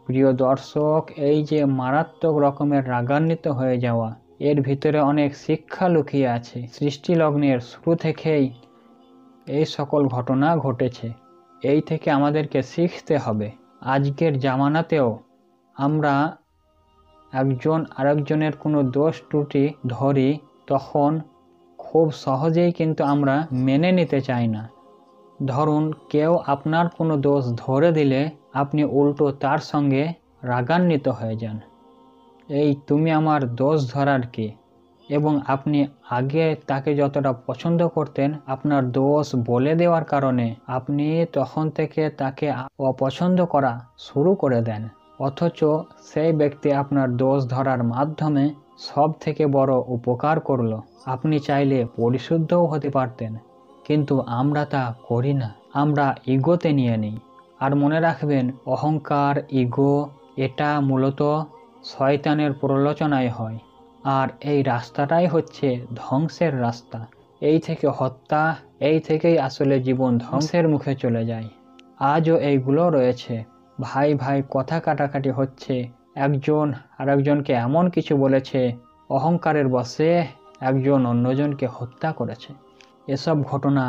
প্রিয় দর্শক, এই যে মারাত্মক রকমের রাগান্বিত হয়ে যাওয়া, এর ভিতরে অনেক শিক্ষা লুকিয়ে আছে। সৃষ্টি লগ্নের শুরু থেকেই এই সকল ঘটনা ঘটেছে। এই থেকে আমাদেরকে শিখতে হবে। আজকের জামানাতেও আমরা একজন আরেকজনের কোনো দোষ ত্রুটি ধরি, তখন খুব সহজেই কিন্তু আমরা মেনে নিতে চাই না। ধরুন, কেউ আপনার কোনো দোষ ধরে দিলে আপনি উল্টো তার সঙ্গে রাগান্বিত হয়ে যান, এই তুমি আমার দোষ ধরার কি? এবং আপনি আগে তাকে যতটা পছন্দ করতেন, আপনার দোষ বলে দেওয়ার কারণে আপনি তখন থেকে তাকে অপছন্দ করা শুরু করে দেন। অথচ সেই ব্যক্তি আপনার দোষ ধরার মাধ্যমে সব থেকে বড় উপকার করলো। আপনি চাইলে পরিশুদ্ধও হতে পারতেন, কিন্তু আমরা তা করি না। আমরা ইগোতে নিয়ে নিই। আর মনে রাখবেন, অহংকার, ইগো, এটা মূলত শয়তানের প্ররোচনায় হয়। আর এই রাস্তাটাই হচ্ছে ধ্বংসের রাস্তা। এই থেকে হত্যা, এই থেকেই আসলে জীবন ধ্বংসের মুখে চলে যায়। আজও এইগুলো রয়েছে। ভাই ভাই কথা কাটাকাটি হচ্ছে, একজন আরেকজনকে এমন কিছু বলেছে, অহংকারের বশে একজন অন্যজনকে হত্যা করেছে। এসব ঘটনা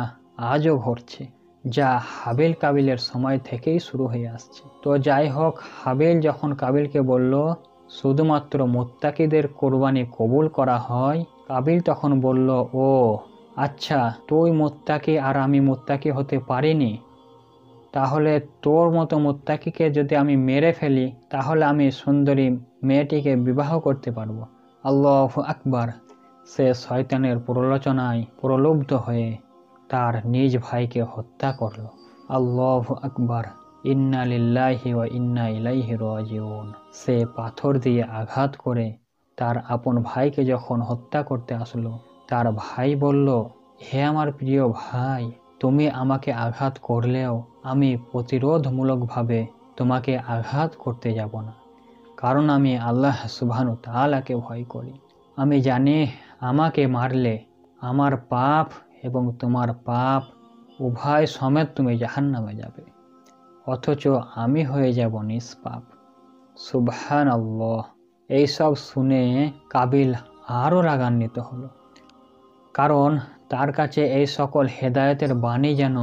আজও ঘটছে, যা হাবিল কাবিলের সময় থেকেই শুরু হয়ে আসছে। তো যাই হোক, হাবিল যখন কাবিলকে বলল শুধুমাত্র মুত্তাকিদের কোরবানি কবুল করা হয়, কাবিল তখন বলল, ও আচ্ছা, তুই মুত্তাকি আর আমি মুত্তাকি হতে পারিনি, তাহলে তোর মতো মুত্তাকিকে যদি আমি মেরে ফেলি, তাহলে আমি সুন্দরী মেয়েটিকে বিবাহ করতে পারবো। আল্লাহু আকবার। সে শয়তানের প্ররোচনায় প্রলুব্ধ হয়ে তার নিজ ভাইকে হত্যা করল। আল্লাহু আকবার। ইন্না লিল্লাহি ওয়া ইন্না ইলাইহি রাজিউন। সে পাথর দিয়ে আঘাত করে তার আপন ভাইকে যখন হত্যা করতে আসলো, তার ভাই বলল, হে আমার প্রিয় ভাই, তুমি আমাকে আঘাত করলেও আমি প্রতিরোধমূলকভাবে তোমাকে আঘাত করতে যাব না, কারণ আমি আল্লাহ সুবহানাহু তাআলাকে ভয় করি। আমি জানি আমাকে মারলে আমার পাপ এবং তোমার পাপ উভয় সমেত তুমি জাহান্নামে যাবে, অথচ আমি হয়ে যাব নিষ্পাপ। সুবহানাল্লাহ। এইসব শুনে কাবিল আরও রাগান্বিত হলো, কারণ তার কাছে এই সকল হেদায়েতের বাণী যেন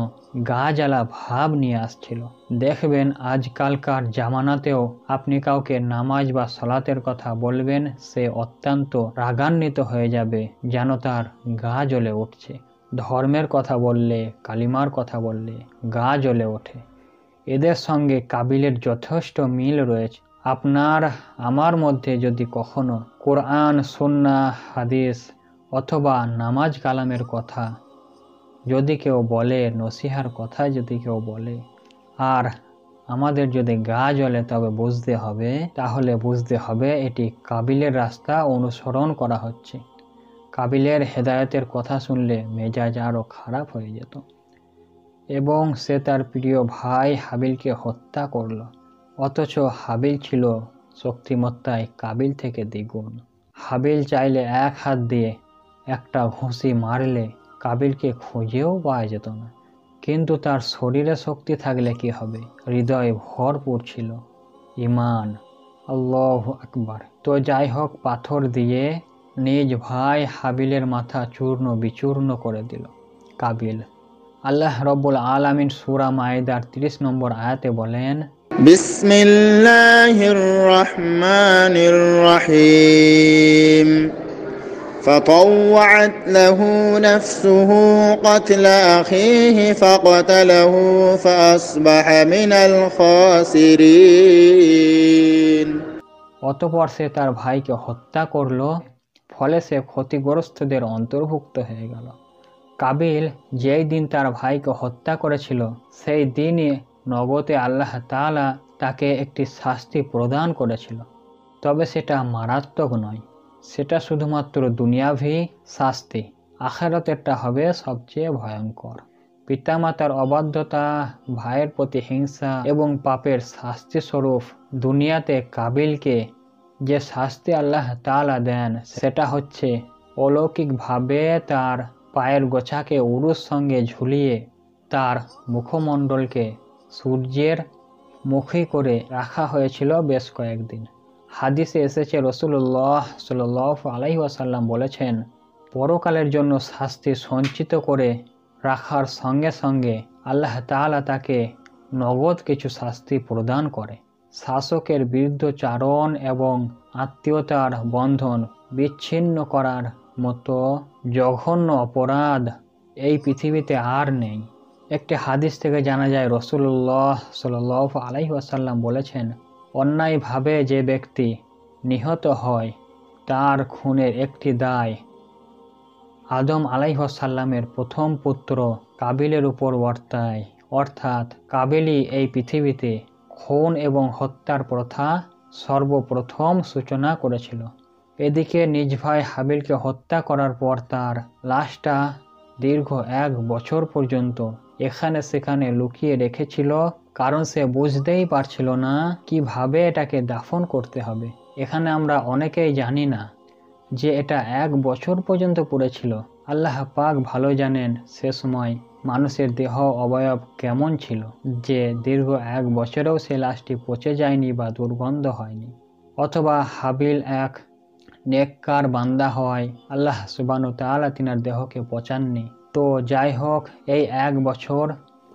গা জ্বালা ভাব নিয়ে আসছিল। দেখবেন আজকালকার জামানাতেও আপনি কাউকে নামাজ বা সালাতের কথা বলবেন, সে অত্যন্ত রাগান্বিত হয়ে যাবে, যেন তার গা জ্বলে উঠছে। ধর্মের কথা বললে, কালিমার কথা বললে গা জ্বলে ওঠে। এদের সঙ্গে কাবিলের যথেষ্ট মিল রয়েছে। আপনার আমার মধ্যে যদি কখনো কোরআন, সুন্নাহ, হাদিস অথবা নামাজ কালামের কথা যদি কেউ বলে, নসিহার কথা যদি কেউ বলে, আর আমাদের যদি গা জ্বলে, তবে বুঝতে হবে এটি কাবিলের রাস্তা অনুসরণ করা হচ্ছে। কাবিলের হেদায়েতের কথা শুনলে মেজাজ আরও খারাপ হয়ে যেত এবং সে তার প্রিয় ভাই হাবিলকে হত্যা করল। অথচ হাবিল ছিল শক্তিমত্তায় কাবিল থেকে দ্বিগুণ। হাবিল চাইলে এক হাত দিয়ে একটা ঘুষি মারলে কাবিলকে খুঁজেও পাওয়া যেত না, কিন্তু তার শরীরে শক্তি থাকলে কি হবে, হৃদয়ে ভরপুর ছিল ঈমান। আল্লাহু আকবার। তো যাই হোক, পাথর দিয়ে নিজ ভাই হাবিলের মাথা চূর্ণ বিচূর্ণ করে দিল কাবিল। আল্লাহ রব্বুল আলামিন সূরা মাইদার 30 নম্বর আয়াতে বলেন, বিসমিল্লাহির রহমানির রহিম فطوعت له نفسه قتل أخيه فقتله فأصبح من الخاسرين। অতঃপর সে তার ভাইকে হত্যা করল, ফলে সে ক্ষতিগ্রস্তদের অন্তর্ভুক্ত হয়ে গেল। কাবিল যেই দিন তার ভাইকে হত্যা করেছিল সেই দিনই নগদে আল্লাহ তাআলা তাকে একটি শাস্তি প্রদান করেছিল, তবে সেটা মারাত্মক নয়, সেটা শুধুমাত্র দুনিয়াভি শাস্তি। আখিরাতেরটা হবে সবচেয়ে ভয়ঙ্কর। পিতামাতার অবাধ্যতা, ভাইয়ের প্রতি হিংসা এবং পাপের শাস্তি স্বরূপ দুনিয়াতে কাবিলকে যে শাস্তি আল্লাহ তাআলা দেন সেটা হচ্ছে অলৌকিকভাবে তার পায়ের গোছাকে উরুর সঙ্গে ঝুলিয়ে তার মুখমণ্ডলকে সূর্যের মুখী করে রাখা হয়েছিল বেশ কয়েকদিন। হাদিসে এসেছে রাসূলুল্লাহ সাল্লাল্লাহু আলাইহি ওয়াসাল্লাম বলেছেন, পরকালের জন্য শাস্তি সঞ্চিত করে রাখার সঙ্গে সঙ্গে আল্লাহ তাআলা তাকে নগদ কিছু শাস্তি প্রদান করে। শাসকের বিরুদ্ধাচরণ এবং আত্মীয়তার বন্ধন বিচ্ছিন্ন করার মতো জঘন্য অপরাধ এই পৃথিবীতে আর নেই। একটি হাদিস থেকে জানা যায় রাসূলুল্লাহ সাল্লাল্লাহু আলাইহি ওয়াসাল্লাম বলেছেন, অন্যায়ভাবে যে ব্যক্তি নিহত হয় তার খুনের একটি দায় আদম আলাইহিস সালামের প্রথম পুত্র কাবিলের উপর বর্তায়, অর্থাৎ কাবিলই এই পৃথিবীতে খুন এবং হত্যার প্রথা সর্বপ্রথম সূচনা করেছিল। এদিকে নিজ ভাই হাবিলকে হত্যা করার পর তার লাশটা দীর্ঘ 1 বছর পর্যন্ত এখানে সেখানে লুকিয়ে রেখেছিল, কারণ সে বুঝতেই পারছিল না কিভাবে এটাকে দাফন করতে হবে। এখানে আমরা অনেকেই জানি না যে এটা 1 বছর পর্যন্ত পড়েছিল। আল্লাহ পাক ভালো জানেন সে সময় মানুষের দেহ অবয়ব কেমন ছিল যে দীর্ঘ 1 বছরেও সে লাশটি পচে যায়নি বা দুর্গন্ধ হয়নি। অথবা হাবিল এক নেককার বান্দা হয়, আল্লাহ সুবহানাহু ওয়া তাআলা তিনার দেহকে পচাননি। তো যাই হোক, এই 1 বছর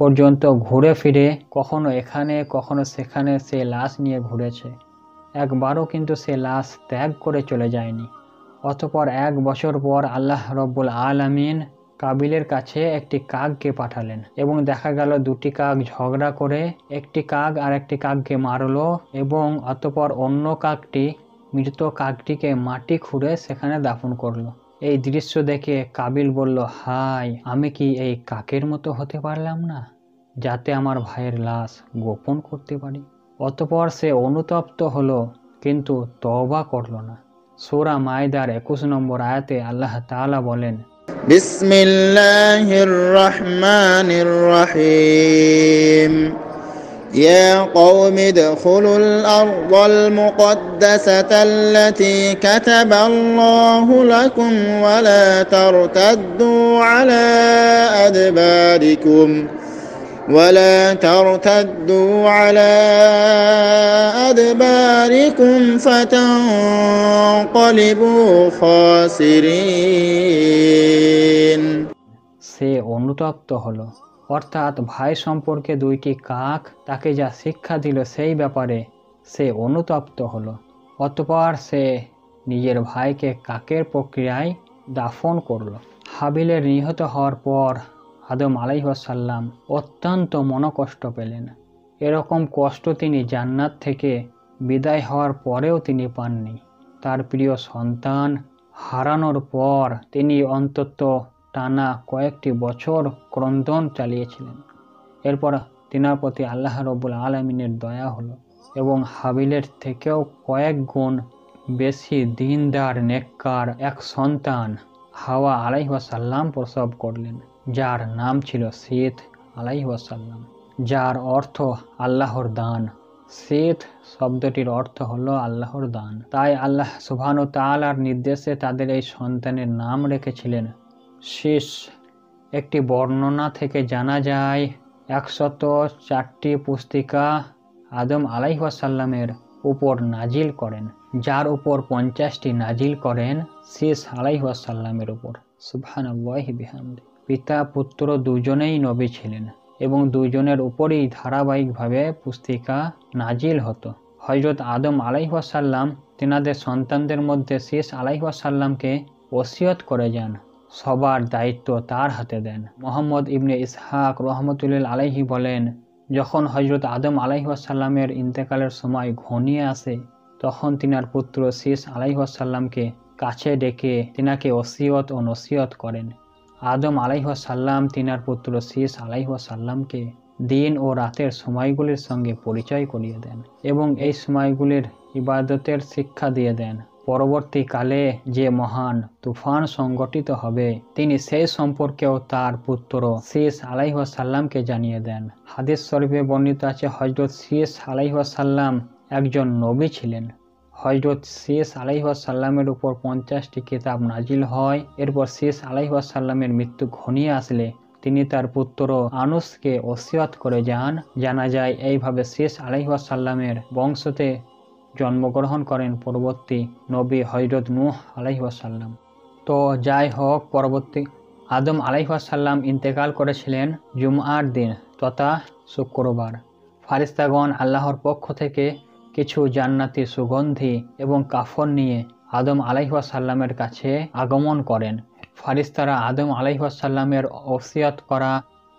পর্যন্ত ঘুরে ফিরে কখনো এখানে কখনো সেখানে সে লাশ নিয়ে ঘুরেছে, একবারও কিন্তু সে লাশ ত্যাগ করে চলে যায়নি। অতঃপর 1 বছর পর আল্লাহ রব্বুল আলামিন কাবিলের কাছে একটি কাককে পাঠালেন এবং দেখা গেল 2টি কাক ঝগড়া করে একটি কাক আর একটি কাককে মারলো এবং অতঃপর অন্য কাকটি মৃত কাকটিকে মাটি খুঁড়ে সেখানে দাফন করলো। এই দৃশ্য দেখে কাবিল বলল, হায়, আমি কি এই কাকের মতো হতে পারলাম না যাতে আমার ভাইয়ের লাশ গোপন করতে পারি। অতঃপর সে অনুতপ্ত হলো কিন্তু তওবা করল না। সূরা মায়দার 21 নম্বর আয়াতে আল্লাহ তাআলা বলেন, বিসমিল্লাহির রহমানির রহিম يا قوم ادخلوا الأرض المقدسة التي كتب الله لكم ولا ترتدوا على أدباركم فتنقلبوا خاسرين। সে অনুতপ্ত হলো, অর্থাৎ ভাই সম্পর্কে 2টি কাক তাকে যা শিক্ষা দিল সেই ব্যাপারে সে অনুতপ্ত হলো। অতঃপর সে নিজের ভাইকে কাকের প্রক্রিয়ায় দাফন করল। হাবিলের নিহত হওয়ার পর আদম আলাইহিস সালাম অত্যন্ত মনোকষ্ট পেলেন। এরকম কষ্ট তিনি জান্নাত থেকে বিদায় হওয়ার পরেও তিনি পাননি। তার প্রিয় সন্তান হারানোর পর তিনি অন্তত টানা কয়েকটি বছর ক্রন্দন চালিয়েছিলেন। এরপর তিনার প্রতি আল্লাহ রব্বুল আলামিনের দয়া হলো এবং হাবিলের থেকেও কয়েক গুণ বেশি দিনদার নেককার এক সন্তান হাওয়া আলাইহিস সালাম প্রসব করলেন, যার নাম ছিল সীত আলাইহিস সালাম, যার অর্থ আল্লাহর দান। সীত শব্দটির অর্থ হলো আল্লাহর দান। তাই আল্লাহ সুবহানাহু ওয়া তাআলার নির্দেশে তাদের এই সন্তানের নাম রেখেছিলেন শীষ। একটি বর্ণনা থেকে জানা যায় 104টি পুস্তিকা আদম আলাইহিস সালামের উপর নাজিল করেন, যার উপর 50টি নাজিল করেন শীষ আলাইহিস সালামের উপর। সুবহানাল্লাহি বিহামদি। পিতা পুত্র দুজনেই নবী ছিলেন এবং দুজনের উপরেই ধারাবাহিকভাবে পুস্তিকা নাজিল হতো। হযরত আদম আলাইহিস সালাম তিনাদের সন্তানদের মধ্যে শীষ আলাইহিস সালামকে ওসিয়ত করে যান, সবার দায়িত্ব তার হাতে দেন। মোহাম্মদ ইবনে ইসহাক রহমতুল্লাহ আলাইহি বলেন, যখন হজরত আদম আলাইহিসসালামের ইন্তেকালের সময় ঘনিয়ে আসে, তখন তিনার পুত্র শীস আলাইহিসসালামকে কাছে ডেকে তিনাকে ওসিয়ত ও নসিহত করেন। আদম আলাইহিসসালাম তিনার পুত্র শীস আলাইহিসসালামকে দিন ও রাতের সময়গুলির সঙ্গে পরিচয় করিয়ে দেন এবং এই সময়গুলির ইবাদতের শিক্ষা দিয়ে দেন। পরবর্তীকালে যে মহান তুফান সংগঠিত হবে, তিনি সেই সম্পর্কেও তার পুত্র শীস আলাইহিসসালামকে জানিয়ে দেন। হাদিস শরীফে বর্ণিত আছে, হযরত শীস আলাইহিসসালাম একজন নবী ছিলেন। হযরত শীস আলাইহিসসালামের উপর 50টি কিতাব নাজিল হয়। এরপর শীস আলাইহিসসালামের মৃত্যু ঘনিয়ে আসলে তিনি তার পুত্র আনুসকে ওসিয়ত করে যান। জানা যায় এইভাবে শীস আলাইহিসসালামের বংশতে জন্মগ্রহণ করেন পরবর্তী নবী হযরত নূহ আলাইহিসসালাম। তো যাই হোক, পরবর্তী আদম আলাইহিসসালাম ইন্তেকাল করেছিলেন জুমআর দিন তথা শুক্রবার। ফারিস্তাগণ আল্লাহর পক্ষ থেকে কিছু জান্নাতি সুগন্ধি এবং কাফন নিয়ে আদম আলাইহিসসালামের কাছে আগমন করেন। ফারিস্তারা আদম আলাইহিসসালামের ওসিয়ত করা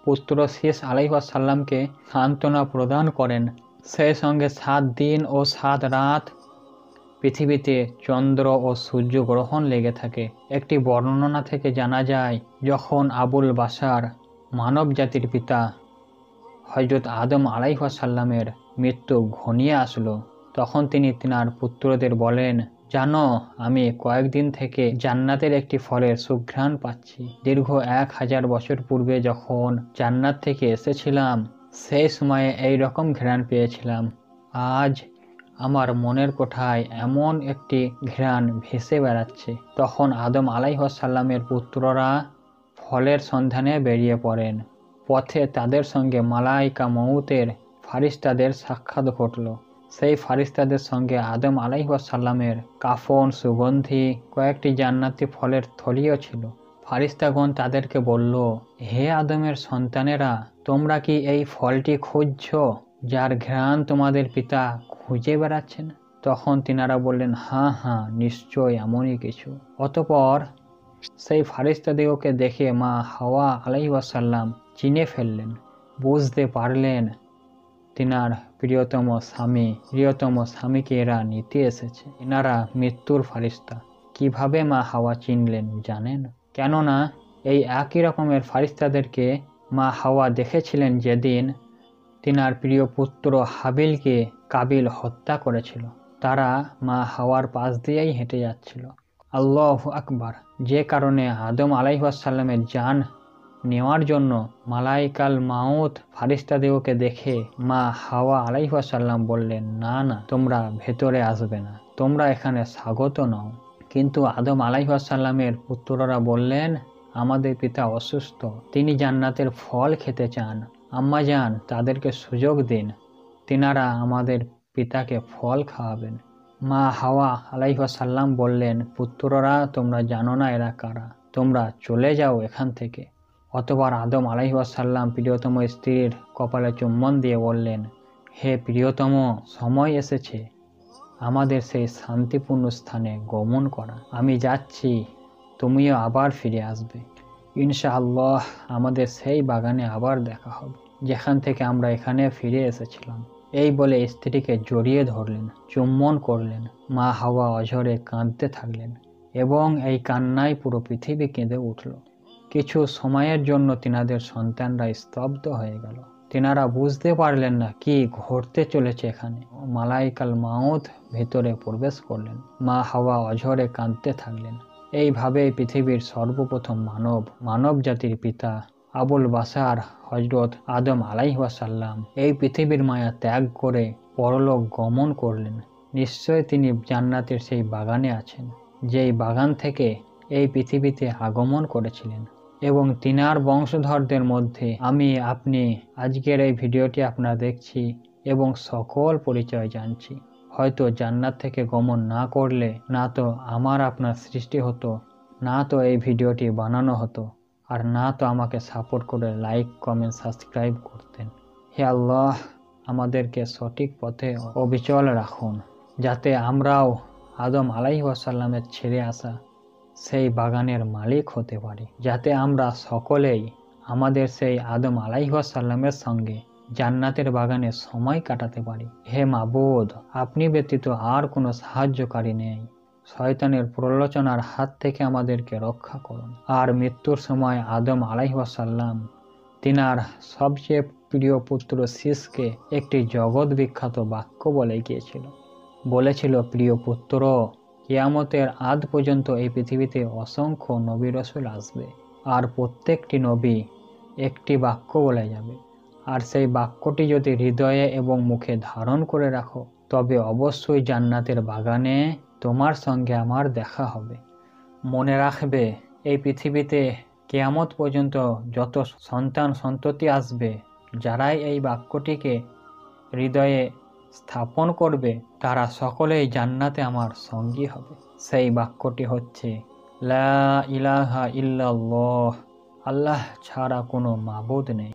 পুত্র শীস আলাইহিসসালামকে সান্ত্বনা প্রদান করেন। সেই সঙ্গে 7 দিন ও 7 রাত পৃথিবীতে চন্দ্র ও সূর্য গ্রহণ লেগে থাকে। একটি বর্ণনা থেকে জানা যায়, যখন আবুল বাশার মানব জাতির পিতা হযরত আদম আলাইহিসসালামের মৃত্যু ঘনিয়ে আসলো, তখন তিনি তিনার পুত্রদের বলেন, জানো, আমি কয়েকদিন থেকে জান্নাতের একটি ফলের সুঘ্রাণ পাচ্ছি। দীর্ঘ 1000 বছর পূর্বে যখন জান্নাত থেকে এসেছিলাম, সেই সময়ে এই রকম ঘ্রাণ পেয়েছিলাম। আজ আমার মনের কোঠায় এমন একটি ঘ্রাণ ভেসে বেড়াচ্ছে। তখন আদম আলাইহিসসালামের পুত্ররা ফলের সন্ধানে বেরিয়ে পড়েন। পথে তাদের সঙ্গে মালাইকা মউতের ফারিস্তাদের সাক্ষাৎ ঘটল। সেই ফারিস্তাদের সঙ্গে আদম আলাইহিসসালামের কাফন, সুগন্ধি, কয়েকটি জান্নাতি ফলের থলিও ছিল। ফারিস্তাগণ তাদেরকে বলল, হে আদমের সন্তানেরা, তোমরা কি এই ফলটি খুঁজছ যার ঘ্রাণ তোমাদের পিতা খুঁজে বেড়াচ্ছেন? তখন তিনারা বললেন, হ্যাঁ হ্যাঁ, নিশ্চয় এমনই কিছু। অতঃপর সেই ফারিস্তাদিগকে দেখে মা হাওয়া আলাইহিসসালাম চিনে ফেললেন, বুঝতে পারলেন তিনার প্রিয়তম স্বামীকে এরা নিতে এসেছে। এনারা মৃত্যুর ফারিস্তা। কিভাবে মা হাওয়া চিনলেন জানেন? কেননা এই একই রকমের ফারিস্তাদেরকে মা হাওয়া দেখেছিলেন যেদিন তিনার প্রিয় পুত্র হাবিলকে কাবিল হত্যা করেছিল। তারা মা হাওয়ার পাশ দিয়েই হেঁটে যাচ্ছিল। আল্লাহু আকবার। যে কারণে আদম আলাইহিসসালামের জান নেওয়ার জন্য মালাইকাল মাউত ফারিস্তাদিগকে দেখে মা হাওয়া আলাইহিসসালাম বললেন, না না, তোমরা ভেতরে আসবে না, তোমরা এখানে স্বাগত নও। কিন্তু আদম আলাইহিসসালামের পুত্ররা বললেন, আমাদের পিতা অসুস্থ, তিনি জান্নাতের ফল খেতে চান। আম্মা জান, তাদেরকে সুযোগ দিন, তিনারা আমাদের পিতাকে ফল খাওয়াবেন। মা হাওয়া আলাইহিসসালাম বললেন, পুত্ররা, তোমরা জানো না এরা কারা, তোমরা চলে যাও এখান থেকে। অতঃপর আদম আলাইহিসসালাম প্রিয়তম স্ত্রীর কপালে চুম্বন দিয়ে বললেন, হে প্রিয়তম, সময় এসেছে আমাদের সেই শান্তিপূর্ণ স্থানে গমন করা। আমি যাচ্ছি, তুমিও আবার ফিরে আসবে। ইনশাআল্লাহ আমাদের সেই বাগানে আবার দেখা হবে, যেখান থেকে আমরা এখানে ফিরে এসেছিলাম। এই বলে স্ত্রীকে জড়িয়ে ধরলেন, চুম্বন করলেন। মা হাওয়া অঝরে কাঁদতে থাকলেন এবং এই কান্নায় পুরো পৃথিবী কেঁদে উঠল। কিছু সময়ের জন্য তিনাদের সন্তানরা স্তব্ধ হয়ে গেল। তিনারা বুঝতে পারলেন না কি ঘটতে চলেছে এখানে। মালাইকাল মাউত ভেতরে প্রবেশ করলেন। মা হাওয়া অঝরে কাঁদতে থাকলেন। এইভাবে পৃথিবীর সর্বপ্রথম মানব জাতির পিতা আবুল বাশার হযরত আদম আলাইহিসসালাম এই পৃথিবীর মায়া ত্যাগ করে পরলোক গমন করলেন। নিশ্চয় তিনি জান্নাতের সেই বাগানে আছেন, যেই বাগান থেকে এই পৃথিবীতে আগমন করেছিলেন। এবং তিনার বংশধরদের মধ্যে আপনি আজকের এই ভিডিওটি আপনারা দেখছি এবং সকল পরিচয় জানছি। হয়তো জান্নাত থেকে গমন না করলে না তো আমার আপনার সৃষ্টি হতো, না তো এই ভিডিওটি বানানো হতো, আর না তো আমাকে সাপোর্ট করে লাইক, কমেন্ট, সাবস্ক্রাইব করতেন। হে আল্লাহ, আমাদেরকে সঠিক পথে অবিচল রাখুন, যাতে আমরাও আদম আলাইহিসসালামের ছেড়ে আসা সেই বাগানের মালিক হতে পারি, যাতে আমরা সকলেই আমাদের সেই আদম আলাইহিসসালামের সঙ্গে জান্নাতের বাগানে সময় কাটাতে পারি। হে মাবুদ, আপনি ব্যতীত আর কোনো সাহায্যকারী নেই। শয়তানের প্ররোচনার হাত থেকে আমাদেরকে রক্ষা করুন। আর মৃত্যুর সময় আদম আলাইহিসসালাম তিনার সবচেয়ে প্রিয় পুত্র শীষকে একটি জগৎ বিখ্যাত বাক্য বলে গিয়েছিল। বলেছিল, প্রিয় পুত্র, কিয়ামতের আদ পর্যন্ত এই পৃথিবীতে অসংখ্য নবী রসুল আসবে, আর প্রত্যেকটি নবী একটি বাক্য বলে যাবে। আর সেই বাক্যটি যদি হৃদয়ে এবং মুখে ধারণ করে রাখো, তবে অবশ্যই জান্নাতের বাগানে তোমার সঙ্গে আমার দেখা হবে। মনে রাখবে, এই পৃথিবীতে কিয়ামত পর্যন্ত যত সন্তান সন্ততি আসবে, যারাই এই বাক্যটিকে হৃদয়ে স্থাপন করবে, তারা সকলেই জান্নাতে আমার সঙ্গী হবে। সেই বাক্যটি হচ্ছে, লা ইলাহা ইল্লাল্লাহ, আল্লাহ ছাড়া কোনো মাবুদ নেই।